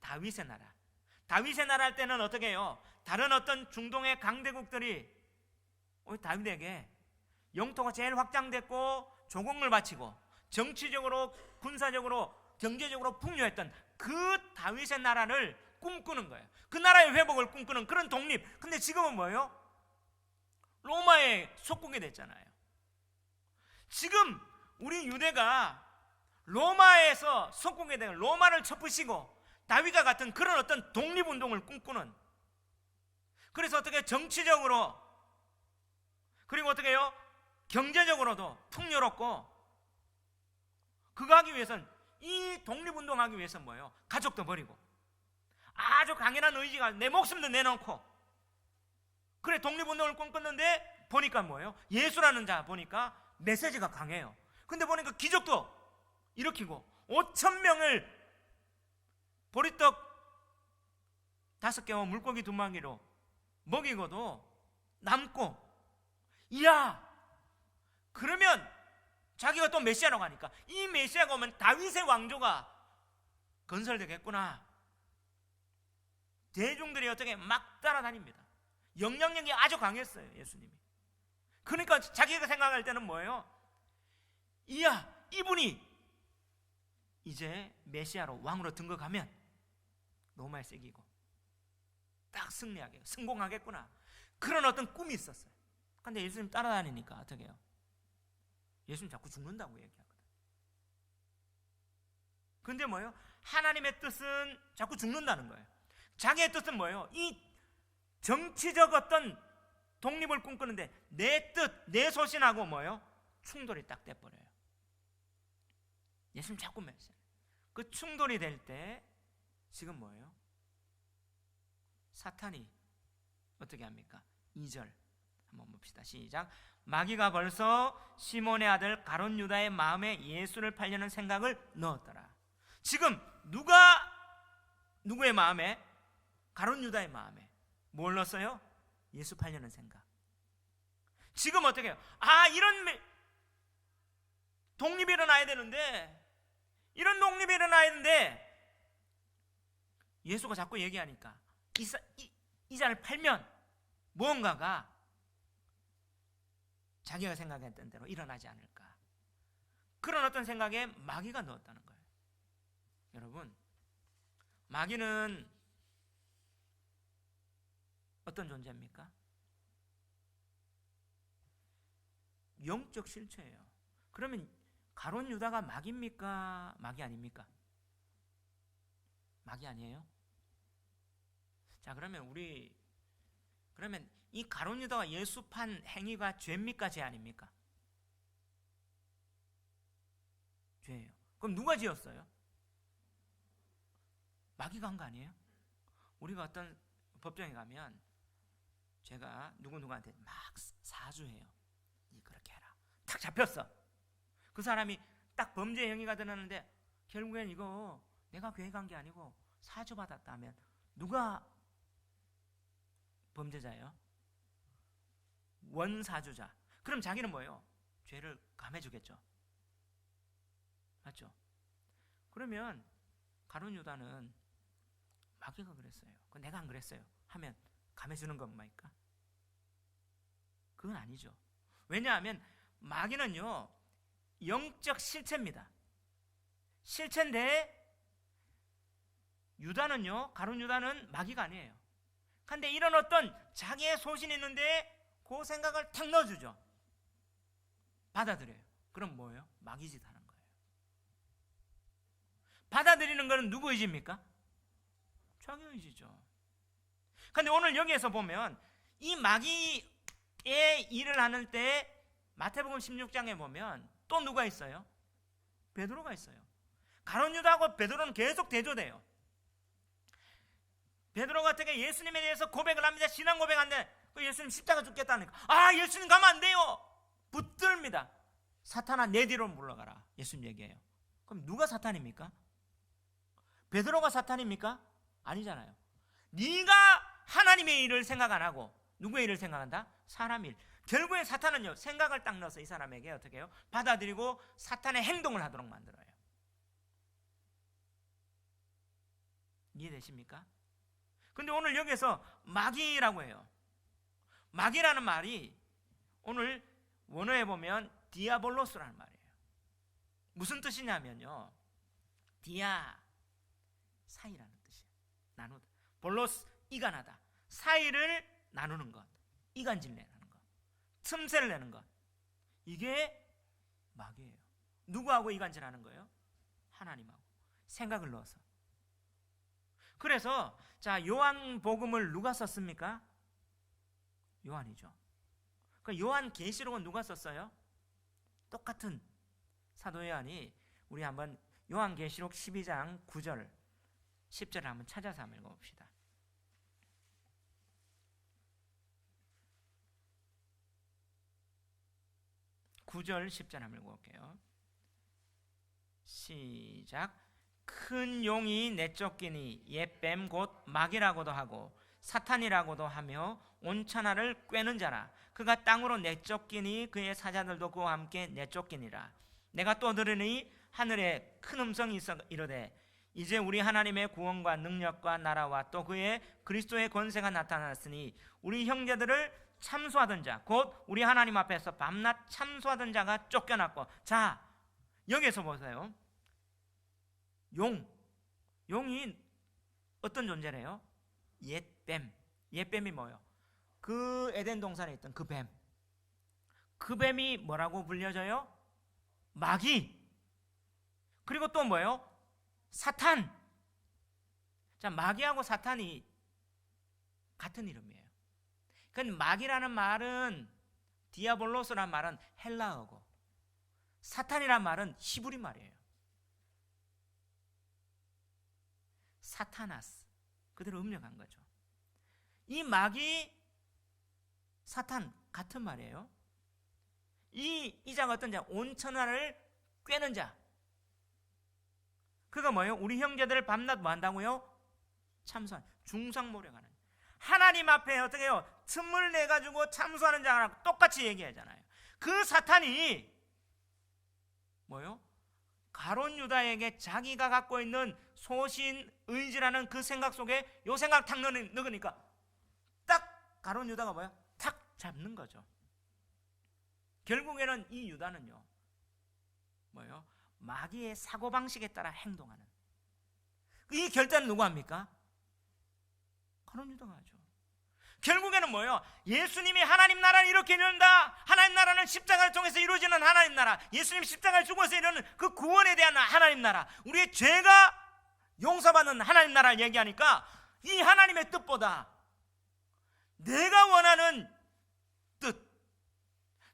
다윗의 나라. 다윗의 나라 할 때는 어떻게 해요? 다른 어떤 중동의 강대국들이 다윗에게 영토가 제일 확장됐고 조공을 바치고 정치적으로 군사적으로 경제적으로 풍요했던 그 다윗의 나라를 꿈꾸는 거예요. 그 나라의 회복을 꿈꾸는 그런 독립. 근데 지금은 뭐예요? 로마의 속국이 됐잖아요. 지금 우리 유대가 로마에서 속국이 되고 로마를 쳐부시고 다윗과 같은 그런 어떤 독립운동을 꿈꾸는, 그래서 어떻게 정치적으로 그리고 어떻게 해요? 경제적으로도 풍요롭고, 그거 하기 위해서는, 이 독립운동하기 위해서는 뭐예요? 가족도 버리고 아주 강인한 의지가, 내 목숨도 내놓고, 그래 독립운동을 꿈꿨는데 보니까 뭐예요? 예수라는 자 보니까 메시지가 강해요. 근데 보니까 기적도 일으키고 5,000명을 보리떡 5개와 물고기 2마리로 먹이고도 남고, 이야, 그러면 자기가 또 메시아로 가니까 이 메시아가 오면 다윗의 왕조가 건설되겠구나. 대중들이 어떻게 막 따라다닙니다. 영향력이 아주 강했어요, 예수님이. 그러니까 자기가 생각할 때는 뭐예요? 이야, 이분이 이제 메시아로 왕으로 등극하면 로마에 새기고 딱 승리하게 성공하겠구나, 그런 어떤 꿈이 있었어요. 근데 예수님 따라다니니까 어떻게 해요? 예수님 자꾸 죽는다고 얘기하거든. 근데 뭐예요? 하나님의 뜻은 자꾸 죽는다는 거예요. 자기의 뜻은 뭐예요? 이 정치적 어떤 독립을 꿈꾸는데 내 뜻, 내 소신하고 뭐예요? 충돌이 딱 돼버려요. 예수님 자꾸 메시아. 그 충돌이 될 때 지금 뭐예요? 사탄이 어떻게 합니까? 2절 한번 봅시다. 시작. 마귀가 벌써 시몬의 아들 가룟 유다의 마음에 예수를 팔려는 생각을 넣었더라. 지금 누구의 마음에? 가룟 유다의 마음에 뭘 넣었어요? 예수 팔려는 생각. 지금 어떻게 해요? 이런 독립이 일어나야 되는데, 이런 독립이 일어나야 되는데 예수가 자꾸 얘기하니까 이 자를 팔면 무언가가 자기가 생각했던 대로 일어나지 않을까, 그런 어떤 생각에 마귀가 넣었다는 거예요. 여러분, 마귀는 어떤 존재입니까? 영적 실체예요. 그러면 가룟 유다가 마귀입니까? 마귀 아닙니까? 마귀 아니에요? 자, 그러면 이 가룟 유다가 예수 판 행위가 죄입니까? 죄 아닙니까? 죄예요. 그럼 누가 지었어요? 마귀가 한 거 아니에요? 우리가 어떤 법정에 가면 제가 누구한테 막 사주해요. 니 그렇게 해라. 딱 잡혔어. 그 사람이 딱 범죄 행위가 드러나는데 결국엔 이거 내가 계획한 게 아니고 사주받았다 하면 누가 범죄자예요? 원사주자. 그럼 자기는 뭐예요? 죄를 감해주겠죠. 맞죠? 그러면 가룟 유다는 마귀가 그랬어요. 내가 안 그랬어요 하면 감해주는 겁니까? 그건 아니죠. 왜냐하면 마귀는요, 영적 실체입니다. 실체인데 가룟 유다는 마귀가 아니에요. 근데 이런 어떤 자기의 소신이 있는데 그 생각을 탁 넣어주죠. 받아들여요. 그럼 뭐예요? 마귀짓 하는 거예요. 받아들이는 거는 누구 의지입니까? 자기 의지죠. 근데 오늘 여기에서 보면 이 마귀의 일을 하는 때 마태복음 16장에 보면 또 누가 있어요? 베드로가 있어요. 가룟 유다하고 베드로는 계속 대조돼요. 베드로 같은 게 예수님에 대해서 고백을 합니다. 신앙 고백하는데 예수님 십자가 죽겠다니까 예수님 가면 안 돼요. 붙듭니다. 사탄아 내 뒤로 물러가라. 예수님 얘기해요. 그럼 누가 사탄입니까? 베드로가 사탄입니까? 아니잖아요. 네가 하나님의 일을 생각 안 하고 누구의 일을 생각한다? 사람 일. 결국엔 사탄은요, 생각을 딱 넣어서 이 사람에게 어떻게 해요? 받아들이고 사탄의 행동을 하도록 만들어요. 이해되십니까? 근데 오늘 여기서 마귀라고 해요. 마귀라는 말이 오늘 원어에 보면 디아볼로스라는 말이에요. 무슨 뜻이냐면요, 디아 사이라는 뜻이에요. 나누다. 볼로스 이간하다. 사이를 나누는 것, 이간질 내는 것, 틈새를 내는 것, 이게 마귀예요. 누구하고 이간질하는 거예요? 하나님하고 생각을 넣어서. 그래서 자, 요한복음을 누가 썼습니까? 요한이죠. 그 요한계시록은 누가 썼어요? 똑같은 사도 요한이. 우리 한번 요한계시록 12장 9절 10절을 한번 찾아서 한번 읽어봅시다. (9절) 10절 한번 읽어볼게요. 시작. 큰 용이 내쫓기니 옛 뱀 곧 마귀라고도 하고 사탄이라고도 하며 온천하를 꿰는 자라. 그가 땅으로 내쫓기니 그의 사자들도 그와 함께 내쫓기니라. 내가 또 들으니 하늘에 큰 음성이 있어 이르되 이제 우리 하나님의 구원과 능력과 나라와 또 그의 그리스도의 권세가 나타났으니 우리 형제들을 참소하던 자 곧 우리 하나님 앞에서 밤낮 참소하던 자가 쫓겨났고. 자, 여기에서 보세요. 용이 어떤 존재래요? 옛뱀. 옛뱀이 뭐예요? 그 에덴 동산에 있던 그 뱀. 그 뱀이 뭐라고 불려져요? 마귀. 그리고 또 뭐예요? 사탄. 자, 마귀하고 사탄이 같은 이름이에요. 그 마귀라는 말은, 디아볼로스라는 말은 헬라어고, 사탄이라는 말은 히브리 말이에요. 사타나스, 그대로 음력한 거죠. 이 마귀, 사탄 같은 말이에요. 이 자가 어떤 자? 온천하를 꿰는 자. 그가 뭐예요? 우리 형제들을 밤낮 뭐 한다고요? 참소한, 중상모략하는. 하나님 앞에 어떻게 해요? 틈을 내가지고 참소하는 자랑 똑같이 얘기하잖아요. 그 사탄이 뭐예요? 가룟 유다에게 자기가 갖고 있는 소신 의지라는 그 생각 속에 요 생각 탁 넣으니까 딱 가룟 유다가 뭐야? 탁 잡는 거죠. 결국에는 이 유다는요, 뭐예요? 마귀의 사고방식에 따라 행동하는. 이 결단은 누가 합니까? 가룟 유다가 하죠. 결국에는 뭐예요? 예수님이 하나님 나라를 이렇게 이룬다. 하나님 나라는 십자가를 통해서 이루어지는 하나님 나라. 예수님 십자가를 죽어서 이루는 그 구원에 대한 하나님 나라. 우리의 죄가 용서받는 하나님 나라를 얘기하니까 이 하나님의 뜻보다 내가 원하는 뜻,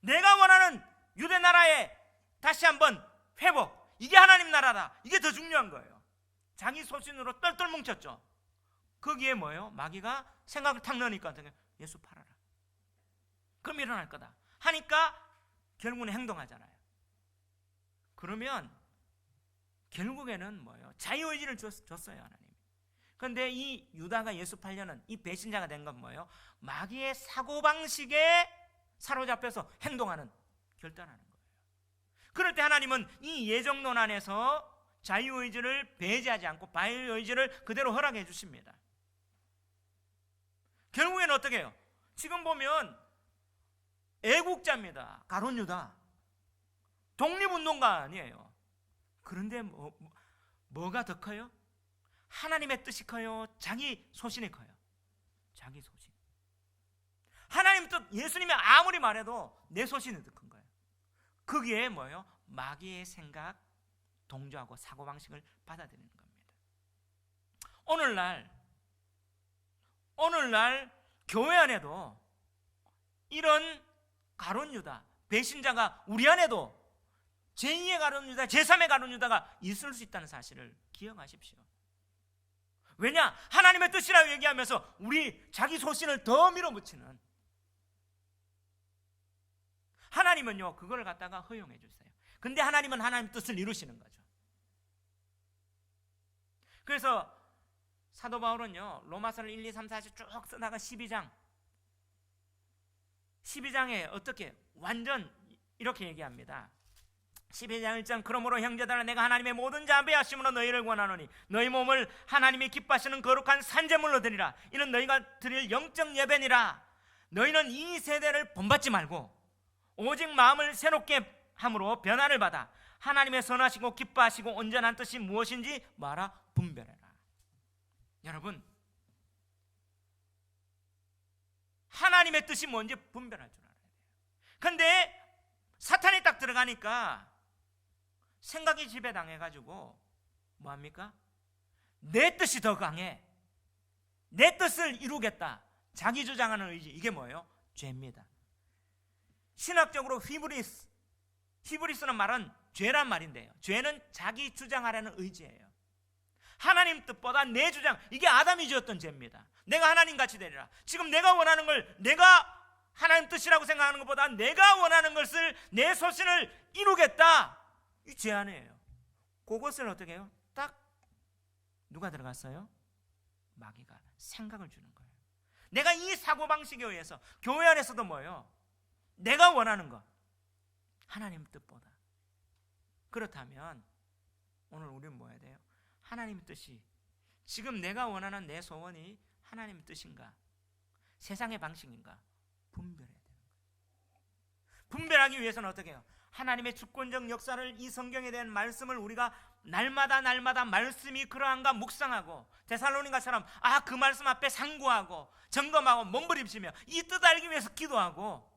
내가 원하는 유대 나라의 다시 한번 회복, 이게 하나님 나라다. 이게 더 중요한 거예요. 자기 소신으로 똘똘 뭉쳤죠. 거기에 뭐예요? 마귀가 생각을 탁 넣으니까 예수 팔아라. 그럼 일어날 거다 하니까 결국은 행동하잖아요. 그러면 결국에는 뭐예요? 자유의지를 줬어요, 하나님. 그런데 이 유다가 예수 팔려는 이 배신자가 된 건 뭐예요? 마귀의 사고방식에 사로잡혀서 행동하는, 결단하는 거예요. 그럴 때 하나님은 이 예정론 안에서 자유의지를 배제하지 않고 자유의지를 그대로 허락해 주십니다. 결국에는 어떻게 해요? 지금 보면 애국자입니다. 가룟 유다. 독립운동가 아니에요. 그런데 뭐가 더 커요? 하나님의 뜻이 커요? 자기 소신이 커요? 자기 소신. 하나님 뜻, 예수님이 아무리 말해도 내 소신이 더 큰 거예요. 거기에 뭐예요? 마귀의 생각, 동조하고 사고방식을 받아들이는 겁니다. 오늘날 교회 안에도 이런 가룟 유다, 배신자가 우리 안에도 제2의 가룟 유다, 제3의 가룟 유다가 있을 수 있다는 사실을 기억하십시오. 왜냐? 하나님의 뜻이라고 얘기하면서 우리 자기 소신을 더 밀어붙이는. 하나님은요, 그걸 갖다가 허용해 주세요. 근데 하나님은 하나님 뜻을 이루시는 거죠. 그래서 사도 바울은요, 로마서를 1, 2, 3, 4쭉 쓰다가 12장에 어떻게 완전 이렇게 얘기합니다. 12장 1장, 그러므로 형제들아 내가 하나님의 모든 자비에 하심으로 너희를 권하노니 너희 몸을 하나님이 기뻐하시는 거룩한 산제물로 드리라. 이는 너희가 드릴 영적 예배니라. 너희는 이 세대를 본받지 말고 오직 마음을 새롭게 함으로 변화를 받아 하나님의 선하시고 기뻐하시고 온전한 뜻이 무엇인지 말아 분별해라. 여러분, 하나님의 뜻이 뭔지 분별할 줄 알아야 돼요. 그런데 사탄이 딱 들어가니까 생각이 지배당해가지고 뭐합니까? 내 뜻이 더 강해. 내 뜻을 이루겠다. 자기 주장하는 의지, 이게 뭐예요? 죄입니다. 신학적으로 히브리스는 말은 죄란 말인데요, 죄는 자기 주장하려는 의지예요. 하나님 뜻보다 내 주장, 이게 아담이 지었던 죄입니다. 내가 하나님같이 되리라. 지금 내가 원하는 걸, 내가 하나님 뜻이라고 생각하는 것보다 내가 원하는 것을, 내 소신을 이루겠다, 이 죄 안에요. 그것을 어떻게 해요? 딱 누가 들어갔어요? 마귀가 생각을 주는 거예요. 내가 이 사고방식에 의해서 교회 안에서도 뭐예요? 내가 원하는 것, 하나님 뜻보다. 그렇다면 오늘 우리는 뭐 해야 돼요? 하나님 뜻이, 지금 내가 원하는 내 소원이 하나님 뜻인가, 세상의 방식인가 분별해야 되는 거예요. 분별하기 위해서는 어떻게 해요? 하나님의 주권적 역사를, 이 성경에 대한 말씀을 우리가 날마다 말씀이 그러한가 묵상하고, 데살로니가처럼 그 말씀 앞에 상고하고 점검하고 몸부림치며 이 뜻 알기 위해서 기도하고,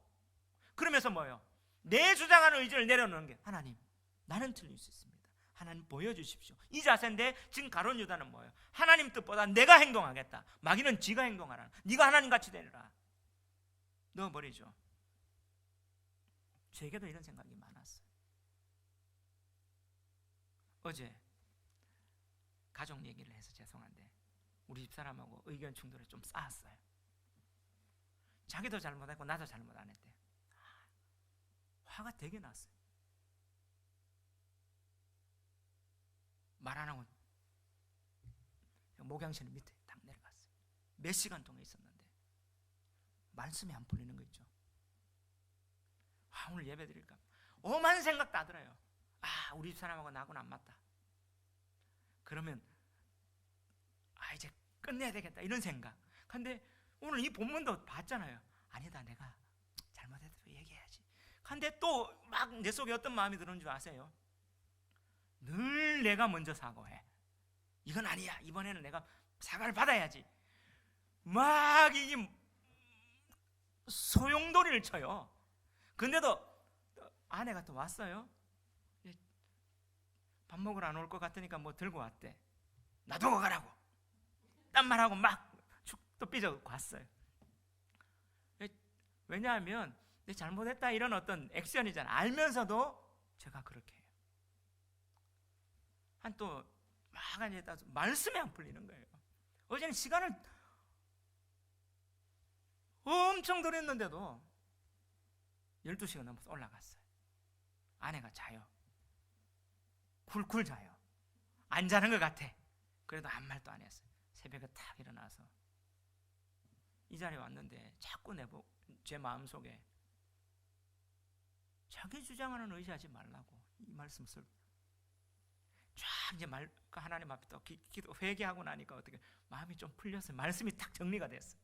그러면서 뭐예요? 내 주장하는 의지를 내려놓는 게, 하나님 나는 틀릴 수 있습니다, 하나님 보여주십시오, 이 자세인데, 지금 가룟 유다는 뭐예요? 하나님 뜻보다 내가 행동하겠다. 마귀는 지가 행동하라. 네가 하나님같이 되리라. 넣어버리죠. 제게도 이런 생각이 많았어요. 어제 가족 얘기를 해서 죄송한데 우리 집사람하고 의견 충돌에 좀 쌓았어요. 자기도 잘못했고 나도 잘못 안 했대. 화가 되게 났어요. 말 안 하고 목양실 밑에 딱 내려갔어요. 몇 시간 동안 있었는데 말씀이 안 풀리는 거 있죠. 오늘 예배 드릴까? 오만 생각 다 들어요. 우리 집사람하고 나하고는 안 맞다. 그러면 이제 끝내야 되겠다, 이런 생각. 근데 오늘 이 본문도 봤잖아요. 아니다, 내가 잘못했다고 얘기해야지. 근데 또 막 내 속에 어떤 마음이 드는 줄 아세요? 늘 내가 먼저 사과해. 이건 아니야, 이번에는 내가 사과를 받아야지. 막 이 소용돌이를 쳐요. 근데도 아내가 또 왔어요. 밥 먹으러 안 올 것 같으니까 뭐 들고 왔대. 놔두고 가라고. 딴 말하고 막 또 삐져고 왔어요. 왜냐하면 내 잘못했다, 이런 어떤 액션이잖아. 알면서도 제가 그렇게 해요. 한 또 막 앉아있다 말씀이 안 풀리는 거예요. 어제는 시간을 엄청 들였는데도 12시가 넘어서 올라갔어요. 아내가 자요. 쿨쿨 자요. 안 자는 것 같아. 그래도 아무 말도 안 했어요. 새벽에 탁 일어나서 이 자리에 왔는데 자꾸 제 마음속에 자기 주장하는 의지하지 말라고 이 말씀 쫙 이제 하나님 앞에 또 기도 회개하고 나니까 어떻게 마음이 좀 풀렸어요. 말씀이 딱 정리가 됐어요.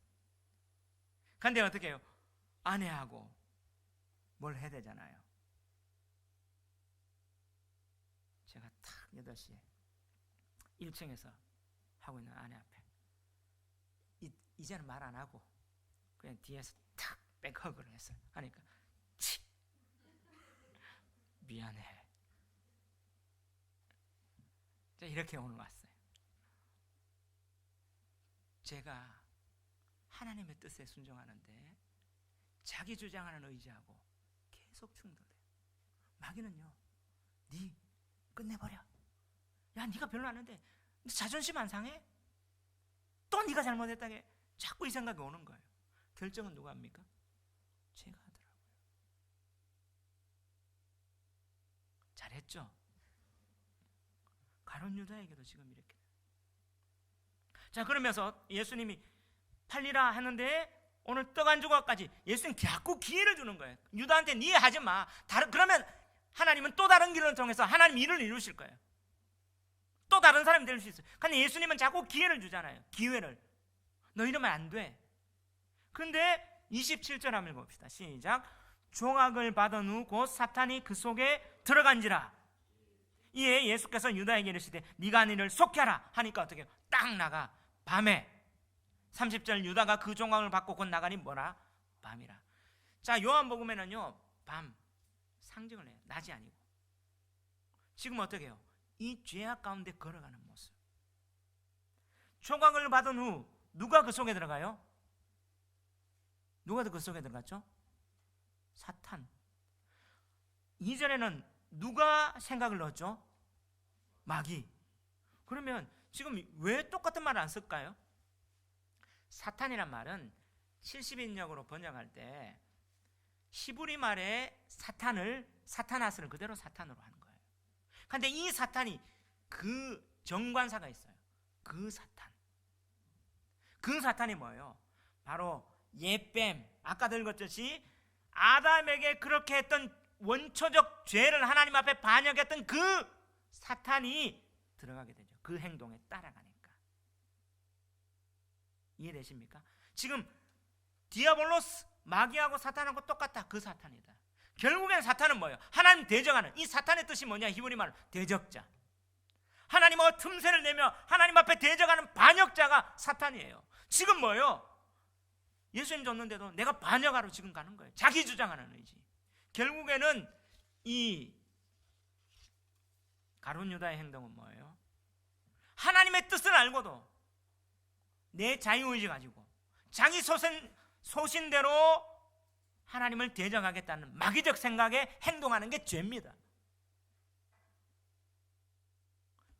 근데 어떻게 해요? 아내하고 뭘 해야 되잖아요. 제가 탁 8시에 1층에서 하고 있는 아내 앞에 이제는 말 안 하고 그냥 뒤에서 탁 백허그를 했어요. 하니까 치, 미안해. 이렇게 오늘 왔어요. 제가 하나님의 뜻에 순종하는데 자기 주장하는 의지하고 계속 충돌해요. 마귀는요, 네 끝내버려. 야, 네가 별로 안 했는데 자존심 안 상해? 또 네가 잘못했다게 자꾸 이 생각이 오는 거예요. 결정은 누가 합니까? 제가 하더라고요. 잘했죠? 가룟 유다에게도 지금 이렇게. 자, 그러면서 예수님이 팔리라 하는데 오늘 떡 안 주고까지 예수님 자꾸 기회를 주는 거예요. 유다한테 네 하지 마. 그러면 하나님은 또 다른 길을 통해서 하나님 일을 이루실 거예요. 또 다른 사람이 될 수 있어요. 근데 예수님은 자꾸 기회를 주잖아요. 기회를. 너 이러면 안 돼. 근데 27절 한번 읽어봅시다. 시작. 종악을 받은 후 곧 사탄이 그 속에 들어간지라. 이에 예수께서 유다에게 이르시되 네가 한 일을 속히 하라 하니까 어떻게 해요? 딱 나가. 밤에 30절 유다가 그 종악을 받고 곧 나가니 뭐라? 밤이라. 자, 요한복음에는요 밤 상징을 해요. 낮이 아니고. 지금 어떻게 해요? 이 죄악 가운데 걸어가는 모습. 종악을 받은 후 누가 그 속에 들어가요? 누가 그 속에 들어갔죠? 사탄. 2절에는 누가 생각을 넣었죠? 마귀. 그러면 지금 왜 똑같은 말을 안 쓸까요? 사탄이란 말은 70인역으로 번역할 때 히브리 말에 사타나스를 그대로 사탄으로 하는 거예요. 그런데 이 사탄이 그 정관사가 있어요. 그 사탄이 뭐예요? 바로 예뱀, 아까도 읽었듯이 아담에게 그렇게 했던 원초적 죄를 하나님 앞에 반역했던 그 사탄이 들어가게 되죠. 그 행동에 따라가니까. 이해되십니까? 지금 디아볼로스, 마귀하고 사탄하고 똑같다. 그 사탄이다. 결국엔 사탄은 뭐예요? 하나님 대적하는, 이 사탄의 뜻이 뭐냐? 히브리 말로 대적자. 하나님하고 틈새를 내며 하나님 앞에 대적하는 반역자가 사탄이에요. 지금 뭐예요? 예수님 줬는데도 내가 반역하러 지금 가는 거예요. 자기 주장하는 의지. 결국에는 이 가룟 유다의 행동은 뭐예요? 하나님의 뜻을 알고도 내 자유의지 가지고 자기 소신대로 하나님을 대적하겠다는 마귀적 생각에 행동하는 게 죄입니다.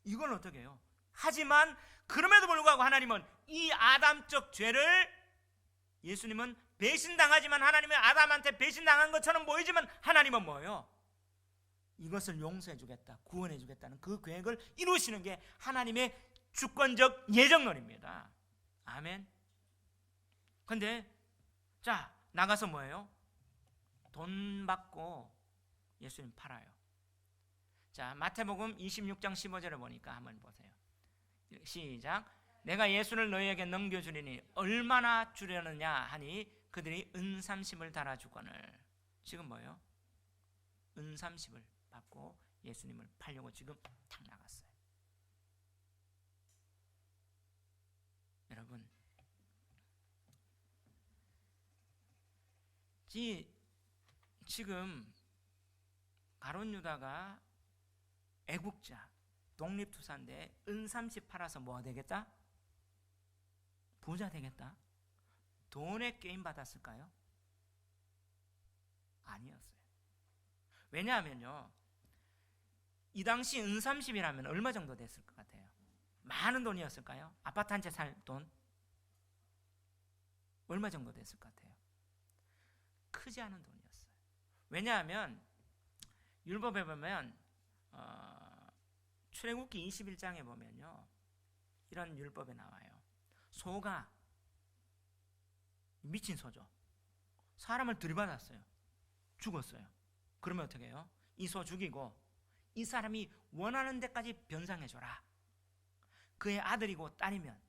이걸 어떻게 해요? 하지만 그럼에도 불구하고 하나님은 이 아담적 죄를, 예수님은 배신당하지만 하나님은 아담한테 배신당한 것처럼 보이지만 하나님은 뭐예요? 이것을 용서해 주겠다, 구원해 주겠다는 그 계획을 이루시는 게 하나님의 주권적 예정론입니다. 아멘. 근데 자, 나가서 뭐예요? 돈 받고 예수님 팔아요. 자, 마태복음 26장 15절에 보니까 한번 보세요. 시작. 내가 예수를 너희에게 넘겨주리니 얼마나 주려느냐 하니 그들이 은 30을 달아주거늘. 지금 뭐예요? 은 30을 받고 예수님을 팔려고 지금 탁 나갔어요. 여러분, 지금 가룟 유다가 애국자, 독립투사인데 은 30 팔아서 뭐가 되겠다? 부자 되겠다? 돈에 게임 받았을까요? 아니었어요. 왜냐하면요, 이 당시 은 30이라면 얼마 정도 됐을 것 같아요? 많은 돈이었을까요? 아파트 한 채 살 돈? 얼마 정도 됐을 것 같아요? 크지 않은 돈이었어요. 왜냐하면 율법에 보면 출애굽기 21장에 보면요, 이런 율법에 나와요. 소가, 미친 소죠, 사람을 들이받았어요. 죽었어요. 그러면 어떻게 해요? 이 소 죽이고 이 사람이 원하는 데까지 변상해줘라. 그의 아들이고 딸이면.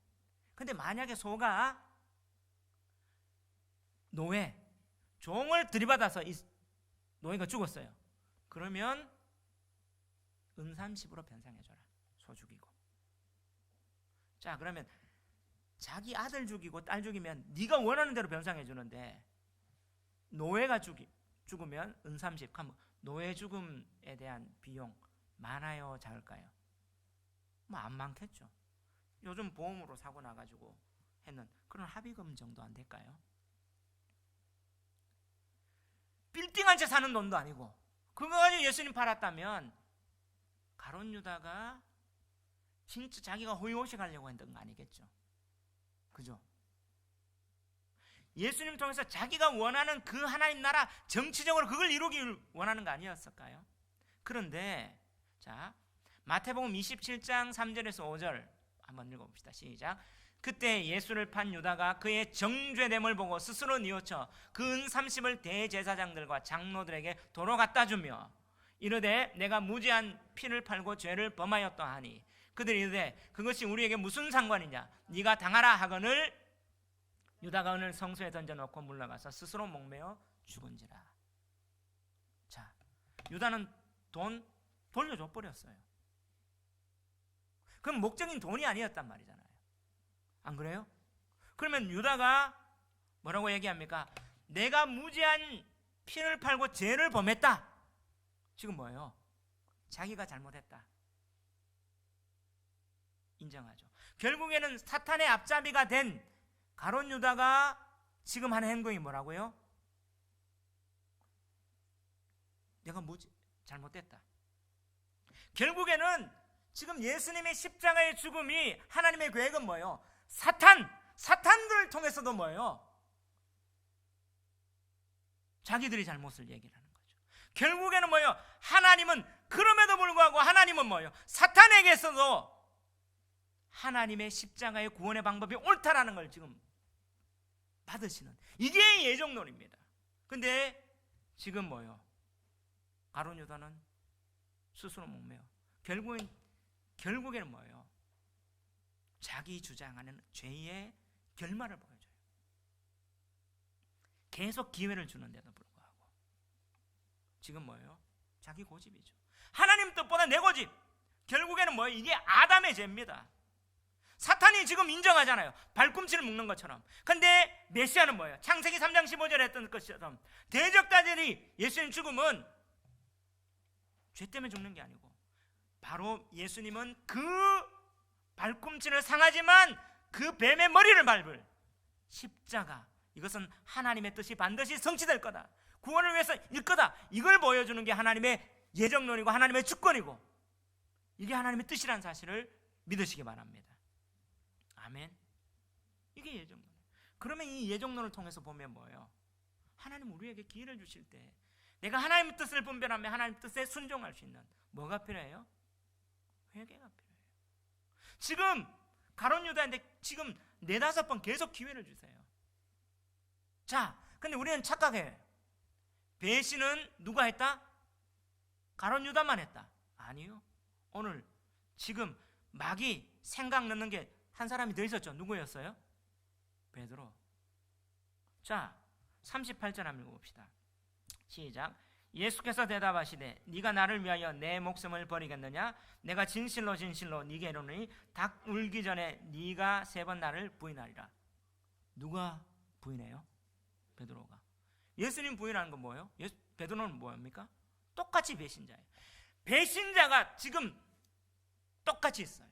근데 만약에 소가 노예, 종을 들이받아서 이 노예가 죽었어요. 그러면 은 30으로 변상해줘라. 소 죽이고. 자, 그러면 자기 아들 죽이고 딸 죽이면 네가 원하는 대로 변상해주는데, 노예가 죽으면 은 30. 그럼 노예 죽음에 대한 비용 많아요, 작을까요? 뭐 안 많겠죠. 요즘 보험으로 사고 나가지고 했는 그런 합의금 정도 안 될까요? 빌딩 한 채 사는 돈도 아니고 그거 가지고 예수님 팔았다면 가룟 유다가 진짜 자기가 호의호식 하려고 했던 거 아니겠죠? 그죠? 예수님 통해서 자기가 원하는 그 하나님 나라, 정치적으로 그걸 이루길 원하는 거 아니었을까요? 그런데 자, 마태복음 27장 3절에서 5절 한번 읽어봅시다. 시작. 그때 예수를 판 유다가 그의 정죄됨을 보고 스스로 뉘우쳐 그 은 30을 대제사장들과 장로들에게 도로 갖다 주며 이르되 내가 무죄한 피를 팔고 죄를 범하였다 하니 그들이 이르되 그것이 우리에게 무슨 상관이냐, 네가 당하라 하거늘 유다가 은을 성소에 던져놓고 물러가서 스스로 목매어 죽은지라. 자, 유다는 돈 돌려줘 버렸어요. 그럼 목적인 돈이 아니었단 말이잖아요. 안 그래요? 그러면 유다가 뭐라고 얘기합니까? 내가 무죄한 피를 팔고 죄를 범했다. 지금 뭐예요? 자기가 잘못했다. 인정하죠. 결국에는 사탄의 앞잡이가 된 가룟 유다가 지금 하는 행동이 뭐라고요? 내가 뭐지? 잘못됐다. 결국에는 지금 예수님의 십자가의 죽음이 하나님의 계획은 뭐예요? 사탄들을 통해서도 뭐예요? 자기들이 잘못을 얘기를 하는 거죠. 결국에는 뭐예요? 하나님은 그럼에도 불구하고 하나님은 뭐예요? 사탄에게서도 하나님의 십자가의 구원의 방법이 옳다라는 걸 지금 받으시는, 이게 예정론입니다. 근데 지금 뭐예요? 가룟 유다는 스스로 목매요. 결국에는 뭐예요? 자기 주장하는 죄의 결말을 보여줘요. 계속 기회를 주는데도 불구하고 지금 뭐예요? 자기 고집이죠. 하나님 뜻보다 내 고집. 결국에는 뭐예요? 이게 아담의 죄입니다. 사탄이 지금 인정하잖아요. 발꿈치를 묶는 것처럼. 근데 메시아는 뭐예요? 창세기 3장 15절에 했던 것처럼 대적자들이 예수님 죽음은 죄 때문에 죽는 게 아니고 바로 예수님은 그 발꿈치를 상하지만 그 뱀의 머리를 밟을 십자가, 이것은 하나님의 뜻이 반드시 성취될 거다, 구원을 위해서 일 거다, 이걸 보여주는 게 하나님의 예정론이고 하나님의 주권이고 이게 하나님의 뜻이라는 사실을 믿으시기 바랍니다. 아멘. 이게 예정론. 그러면 이 예정론을 통해서 보면 뭐예요? 하나님 우리에게 기회를 주실 때 내가 하나님의 뜻을 분별하며 하나님의 뜻에 순종할 수 있는 뭐가 필요해요? 회개가 필요해요. 지금 가룟 유다인데 지금 4-5번 계속 기회를 주세요. 자, 근데 우리는 착각해요. 배신은 누가 했다? 가룟 유다만 했다. 아니요. 오늘 지금 마귀 생각 넣는 게 한 사람이 더 있었죠. 누구였어요? 베드로. 자, 38절 한번 읽어봅시다. 시작. 예수께서 대답하시되 네가 나를 위하여 내 목숨을 버리겠느냐? 내가 진실로 진실로 네게 이르노니 닭 울기 전에 네가 3번 나를 부인하리라. 누가 부인해요? 베드로가. 예수님 부인하는 건 뭐예요? 베드로는 뭐입니까? 똑같이 배신자예요. 배신자가 지금 똑같이 있어요.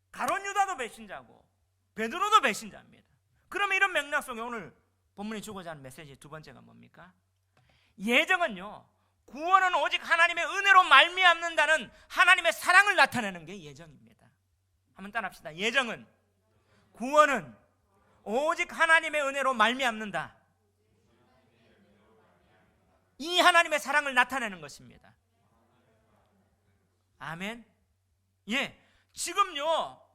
가룟 유다도 배신자고 베드로도 배신자입니다. 그러면 이런 맥락 속에 오늘 본문이 주고자 하는 메시지 두 번째가 뭡니까? 예정은요, 구원은 오직 하나님의 은혜로 말미암는다는 하나님의 사랑을 나타내는 게 예정입니다. 한번 따라합시다. 예정은, 구원은 오직 하나님의 은혜로 말미암는다. 이 하나님의 사랑을 나타내는 것입니다. 아멘. 예, 지금요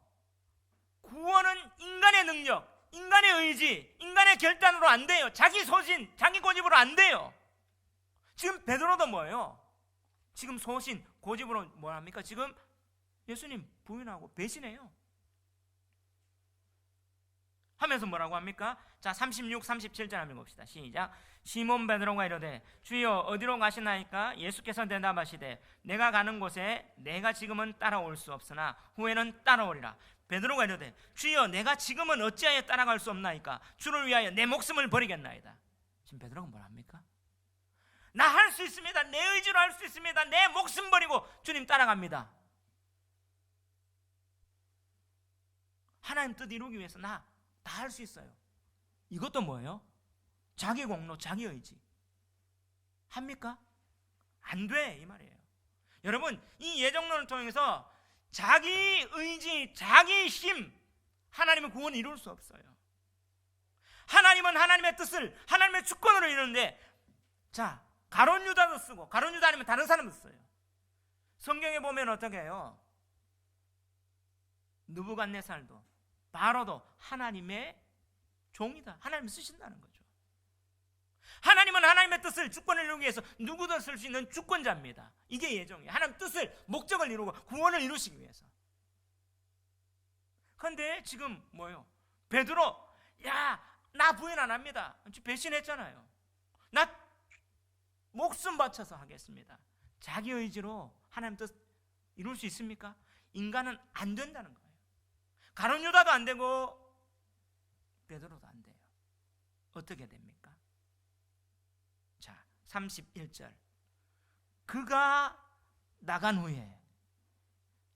구원은 인간의 능력, 인간의 의지, 인간의 결단으로 안 돼요. 자기 소신, 자기 고집으로 안 돼요. 지금 베드로도 뭐예요? 지금 소신, 고집으로 뭐 합니까? 지금 예수님 부인하고 배신해요. 하면서 뭐라고 합니까? 자, 36, 37절 한번 봅시다. 시작. 시몬 베드로가 이르되 주여 어디로 가시나이까? 예수께서 대답하시되 내가 가는 곳에 내가 지금은 따라올 수 없으나 후에는 따라오리라. 베드로가 이르되 주여 내가 지금은 어찌하여 따라갈 수 없나이까? 주를 위하여 내 목숨을 버리겠나이다. 지금 베드로가 뭐라 합니까? 나 할 수 있습니다. 내 의지로 할 수 있습니다. 내 목숨 버리고 주님 따라갑니다. 하나님 뜻 이루기 위해서 나 다 할 수 있어요. 이것도 뭐예요? 자기 공로, 자기 의지. 합니까? 안 돼, 이 말이에요. 여러분, 이 예정론을 통해서 자기 의지, 자기 힘, 하나님의 구원을 이룰 수 없어요. 하나님은 하나님의 뜻을 하나님의 주권으로 이루는데, 자, 가룟 유다도 쓰고 가룟 유다 아니면 다른 사람도 써요. 성경에 보면 어떻게 해요? 느부갓네살도 바로도 하나님의 종이다. 하나님 쓰신다는 거죠. 하나님은 하나님의 뜻을, 주권을 이루기 위해서 누구든 쓸 수 있는 주권자입니다. 이게 예정이에요. 하나님 뜻을, 목적을 이루고 구원을 이루시기 위해서. 그런데 지금 뭐예요? 베드로, 야, 나 부인 안 합니다. 배신했잖아요. 나 목숨 바쳐서 하겠습니다. 자기 의지로 하나님 뜻 이룰 수 있습니까? 인간은 안 된다는 거예요. 가룟 유다도 안 되고 베드로도 안 돼요. 어떻게 됩니까? 자, 31절. 그가 나간 후에,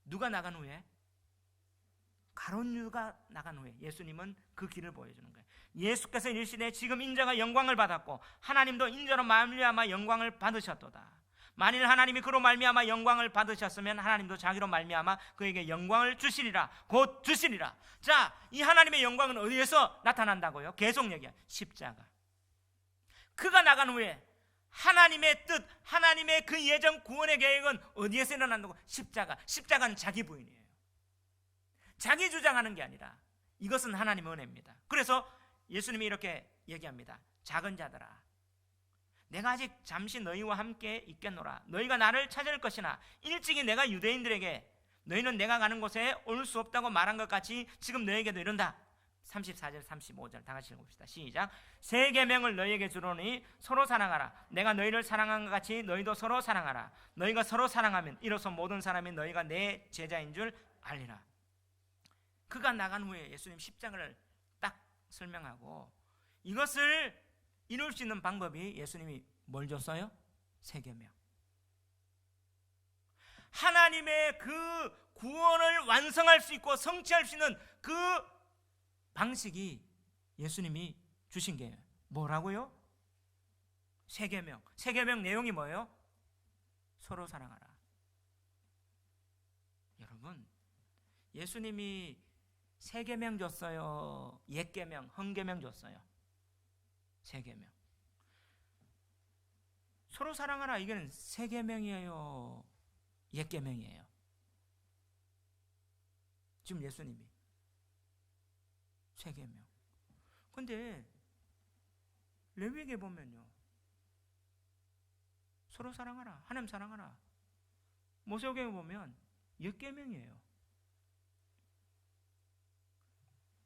누가 나간 후에? 가룟 유다가 나간 후에 예수님은 그 길을 보여주는 거예요. 예수께서 이르시되 지금 인자가 영광을 받았고 하나님도 인자로 말미암아 영광을 받으셨도다. 만일 하나님이 그로 말미암아 영광을 받으셨으면 하나님도 자기로 말미암아 그에게 영광을 주시리라. 곧 주시리라. 자, 이 하나님의 영광은 어디에서 나타난다고요? 계속 얘기해요. 십자가. 그가 나간 후에 하나님의 뜻, 하나님의 그 예정 구원의 계획은 어디에서 일어난다고? 십자가. 십자가는 자기 부인이에요. 자기 주장하는 게 아니라 이것은 하나님의 은혜입니다. 그래서 예수님이 이렇게 얘기합니다. 작은 자들아, 내가 아직 잠시 너희와 함께 있겠노라. 너희가 나를 찾을 것이나 일찍이 내가 유대인들에게 너희는 내가 가는 곳에 올 수 없다고 말한 것 같이 지금 너희에게도 이른다. 34절 35절 다 같이 읽읍시다. 시작. 새 계명을 너희에게 주노니 서로 사랑하라. 내가 너희를 사랑한 것 같이 너희도 서로 사랑하라. 너희가 서로 사랑하면 이로써 모든 사람이 너희가 내 제자인 줄 알리라. 그가 나간 후에 예수님 십자가를 딱 설명하고 이것을 이룰 수 있는 방법이 예수님이 뭘 줬어요? 새 계명. 하나님의 그 구원을 완성할 수 있고 성취할 수 있는 그 방식이 예수님이 주신 게 뭐라고요? 새 계명. 새 계명 내용이 뭐예요? 서로 사랑하라. 여러분, 예수님이 새 계명 줬어요? 옛 계명, 헌 계명 줬어요? 새 계명. 서로 사랑하라, 이게는 새 계명이에요? 옛 계명이에요? 지금 예수님이 새 계명. 근데 레위기에 보면요, 서로 사랑하라, 하나님 사랑하라. 모세오경에 보면 옛 계명이에요.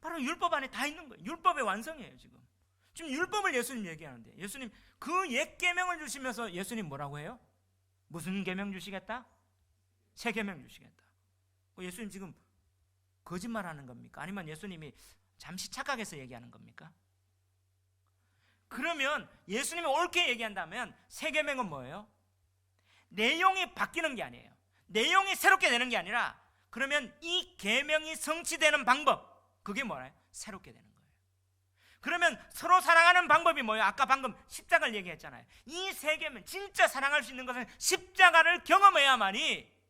바로 율법 안에 다 있는 거예요. 율법의 완성이에요. 지금 율법을 예수님 얘기하는데, 예수님 그 옛 계명을 주시면서 예수님 뭐라고 해요? 무슨 계명 주시겠다? 새 계명 주시겠다. 예수님 지금 거짓말하는 겁니까? 아니면 예수님이 잠시 착각해서 얘기하는 겁니까? 그러면 예수님이 옳게 얘기한다면 새 계명은 뭐예요? 내용이 바뀌는 게 아니에요. 내용이 새롭게 되는 게 아니라, 그러면 이 계명이 성취되는 방법, 그게 뭐예요? 새롭게 되는 거예요. 그러면 서로 사랑하는 방법이 뭐예요? 아까 방금 십자가를 얘기했잖아요. 이 새 계명, 진짜 사랑할 수 있는 것은 십자가를 경험해야만이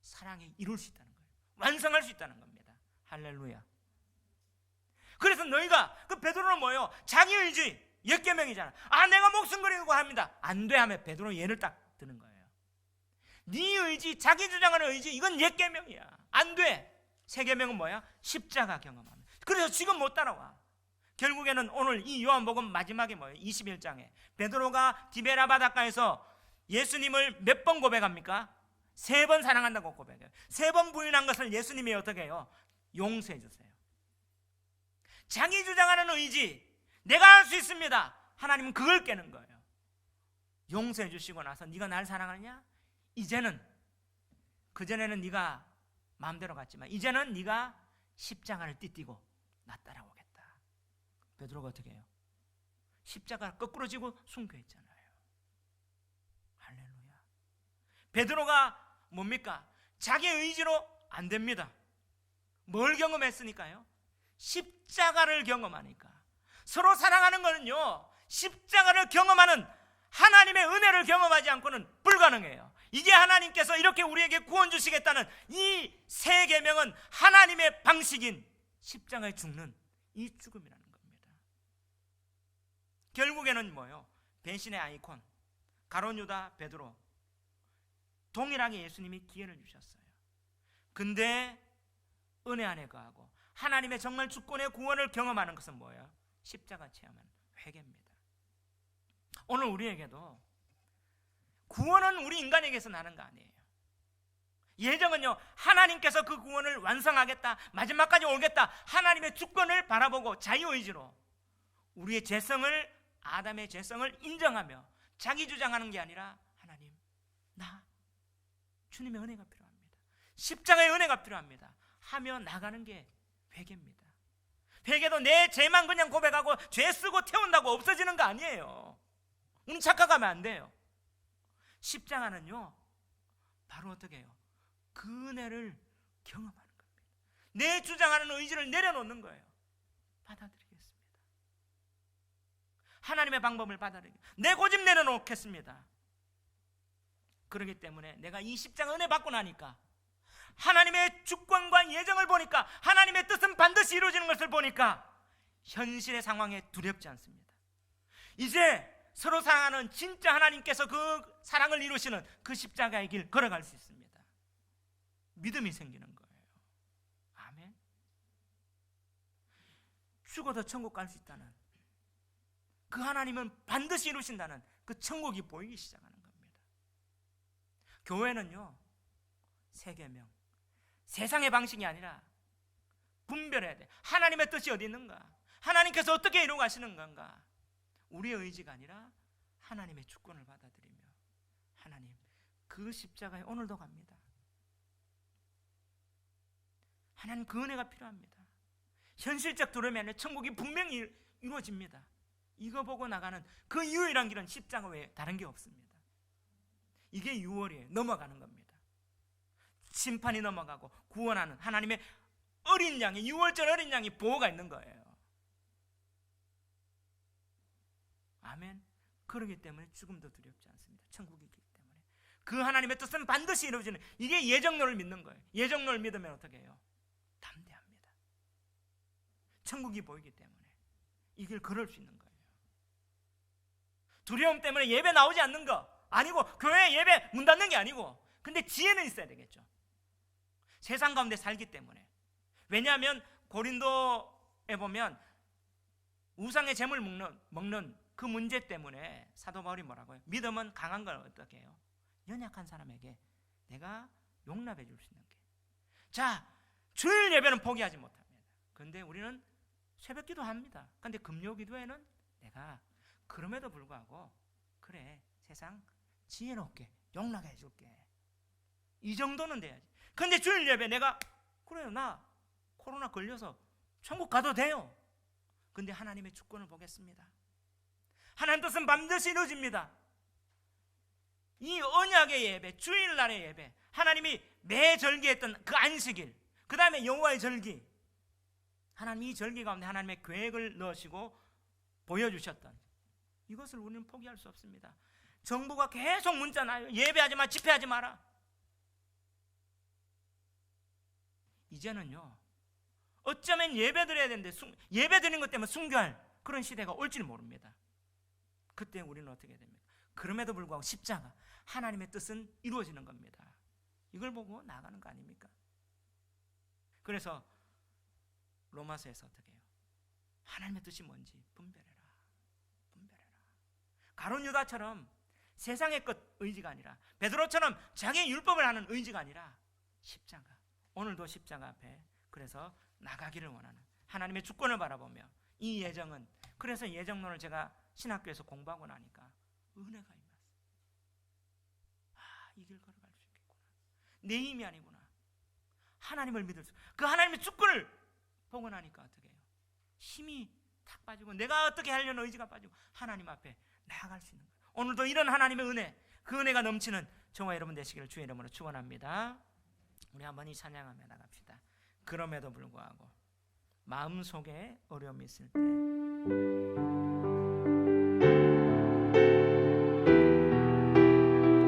사랑이 이룰 수 있다는 거예요. 완성할 수 있다는 겁니다. 할렐루야. 그래서 너희가, 그 베드로는 뭐예요? 자기 의지, 옛 계명이잖아. 아, 내가 목숨 걸고 합니다. 안 돼 하면 베드로 얘를 딱 드는 거예요. 네 의지, 자기 주장하는 의지, 이건 옛 계명이야. 안 돼. 새 계명은 뭐야? 십자가 경험합니다. 그래서 지금 못 따라와. 결국에는 오늘 이 요한복음 마지막에 뭐예요? 21장에 베드로가 디베라 바닷가에서 예수님을 몇 번 고백합니까? 3번 사랑한다고 고백해요. 3번 부인한 것을 예수님이 어떻게 해요? 용서해 주세요. 자기 주장하는 의지, 내가 할 수 있습니다. 하나님은 그걸 깨는 거예요. 용서해 주시고 나서 네가 날 사랑하느냐? 이제는, 그전에는 네가 마음대로 갔지만 이제는 네가 십자가를 띠띠고 나 따라오겠다. 베드로가 어떻게 해요? 십자가를 거꾸로 지고 순교했잖아요. 할렐루야. 베드로가 뭡니까? 자기 의지로 안 됩니다. 뭘 경험했으니까요? 십자가를 경험하니까. 서로 사랑하는 거는요, 십자가를 경험하는 하나님의 은혜를 경험하지 않고는 불가능해요. 이게 하나님께서 이렇게 우리에게 구원 주시겠다는 이 새 계명은 하나님의 방식인 십자가에 죽는 이 죽음이라는 겁니다. 결국에는 뭐예요? 배신의 아이콘 가룟 유다 베드로, 동일하게 예수님이 기회를 주셨어요. 근데 은혜 안에 거하고 하나님의 정말 주권의 구원을 경험하는 것은 뭐예요? 십자가 체험은 회개입니다. 오늘 우리에게도 구원은 우리 인간에게서 나는 거 아니에요. 예정은요, 하나님께서 그 구원을 완성하겠다, 마지막까지 오겠다, 하나님의 주권을 바라보고 자유의지로 우리의 죄성을, 아담의 죄성을 인정하며 자기 주장하는 게 아니라, 하나님, 나 주님의 은혜가 필요합니다, 십자가의 은혜가 필요합니다 하며 나가는 게 회개입니다. 회개도 내 죄만 그냥 고백하고 죄 쓰고 태운다고 없어지는 거 아니에요. 우리는 착각하면 안 돼요. 십자가는요, 바로 어떻게 해요? 그 은혜를 경험하는 겁니다. 내 주장하는 의지를 내려놓는 거예요. 받아들이겠습니다. 하나님의 방법을 받아들이겠습니다. 내 고집 내려놓겠습니다. 그렇기 때문에 내가 이 십자가 은혜 받고 나니까, 하나님의 주권과 예정을 보니까, 하나님의 뜻은 반드시 이루어지는 것을 보니까 현실의 상황에 두렵지 않습니다. 이제 서로 사랑하는 진짜 하나님께서 그 사랑을 이루시는 그 십자가의 길 걸어갈 수 있습니다. 믿음이 생기는 거예요. 아멘. 죽어도 천국 갈 수 있다는, 그 하나님은 반드시 이루신다는 그 천국이 보이기 시작하는 겁니다. 교회는요, 세계명, 세상의 방식이 아니라 분별해야 돼. 하나님의 뜻이 어디 있는가? 하나님께서 어떻게 이루어 가시는 건가? 우리의 의지가 아니라 하나님의 주권을 받아들이며, 하나님 그 십자가에 오늘도 갑니다. 하나님 그 은혜가 필요합니다. 현실적 두려움이 아니라 천국이 분명히 이루어집니다. 이거 보고 나가는 그 유일한 길은 십자가 외에 다른 게 없습니다. 이게 6월이에요. 넘어가는 겁니다. 심판이 넘어가고 구원하는 하나님의 어린 양이, 6월절 어린 양이 보호가 있는 거예요. 아멘. 그렇기 때문에 죽음도 두렵지 않습니다. 천국이기 때문에. 그 하나님의 뜻은 반드시 이루어지는, 이게 예정론을 믿는 거예요. 예정론을 믿으면 어떻게 해요? 담대합니다. 천국이 보이기 때문에 이 길 걸을 수 있는 거예요. 두려움 때문에 예배 나오지 않는 거 아니고, 교회 예배 문 닫는 게 아니고, 근데 지혜는 있어야 되겠죠. 세상 가운데 살기 때문에. 왜냐하면 고린도에 보면 우상의 재물 먹는 그 문제 때문에 사도 바울이 뭐라고요? 믿음은 강한 걸 어떻게 해요? 연약한 사람에게 내가 용납해 줄 수 있는 게. 자, 주일 예배는 포기하지 못합니다. 그런데 우리는 새벽 기도 합니다. 그런데 금요 기도에는 내가 그럼에도 불구하고, 그래, 세상 지혜롭게 용납해 줄게, 이 정도는 돼야지. 그런데 주일 예배 내가, 그래요, 나 코로나 걸려서 천국 가도 돼요. 근데 하나님의 주권을 보겠습니다. 하나님 뜻은 반드시 이루어집니다. 이 언약의 예배, 주일날의 예배, 하나님이 매 절기했던 그 안식일, 그 다음에 여호와의 절기, 하나님 이 절기 가운데 하나님의 계획을 넣으시고 보여주셨던 이것을 우리는 포기할 수 없습니다. 정부가 계속 문자 나요. 예배하지 마, 집회하지 마라. 이제는요, 어쩌면 예배 드려야 되는데 예배 드리는 것 때문에 순교할 그런 시대가 올지는 모릅니다. 그때 우리는 어떻게 됩니까? 그럼에도 불구하고 십자가, 하나님의 뜻은 이루어지는 겁니다. 이걸 보고 나가는 거 아닙니까? 그래서 로마서에서 어떻게 해요? 하나님의 뜻이 뭔지 분별해라. 분별해라. 가룟 유다처럼 세상의 것 의지가 아니라, 베드로처럼 자기의 율법을 하는 의지가 아니라 십자가, 오늘도 십자가 앞에 그래서 나가기를 원하는 하나님의 주권을 바라보며, 이 예정은, 그래서 예정론을 제가 신학교에서 공부하고 나니까 은혜가 임했어요. 아, 이 길 걸어갈 수 있겠구나. 내 힘이 아니구나. 하나님을 믿을 수, 그 하나님의 주권을 보고 나니까 어떻게 해요? 힘이 탁 빠지고, 내가 어떻게 하려는 의지가 빠지고, 하나님 앞에 나아갈 수 있는 거예요. 오늘도 이런 하나님의 은혜, 그 은혜가 넘치는 저와 여러분 되시기를 주의 이름으로 축원합니다. 우리 한번 이 찬양하며 나갑시다. 그럼에도 불구하고 마음속에 어려움이 있을 때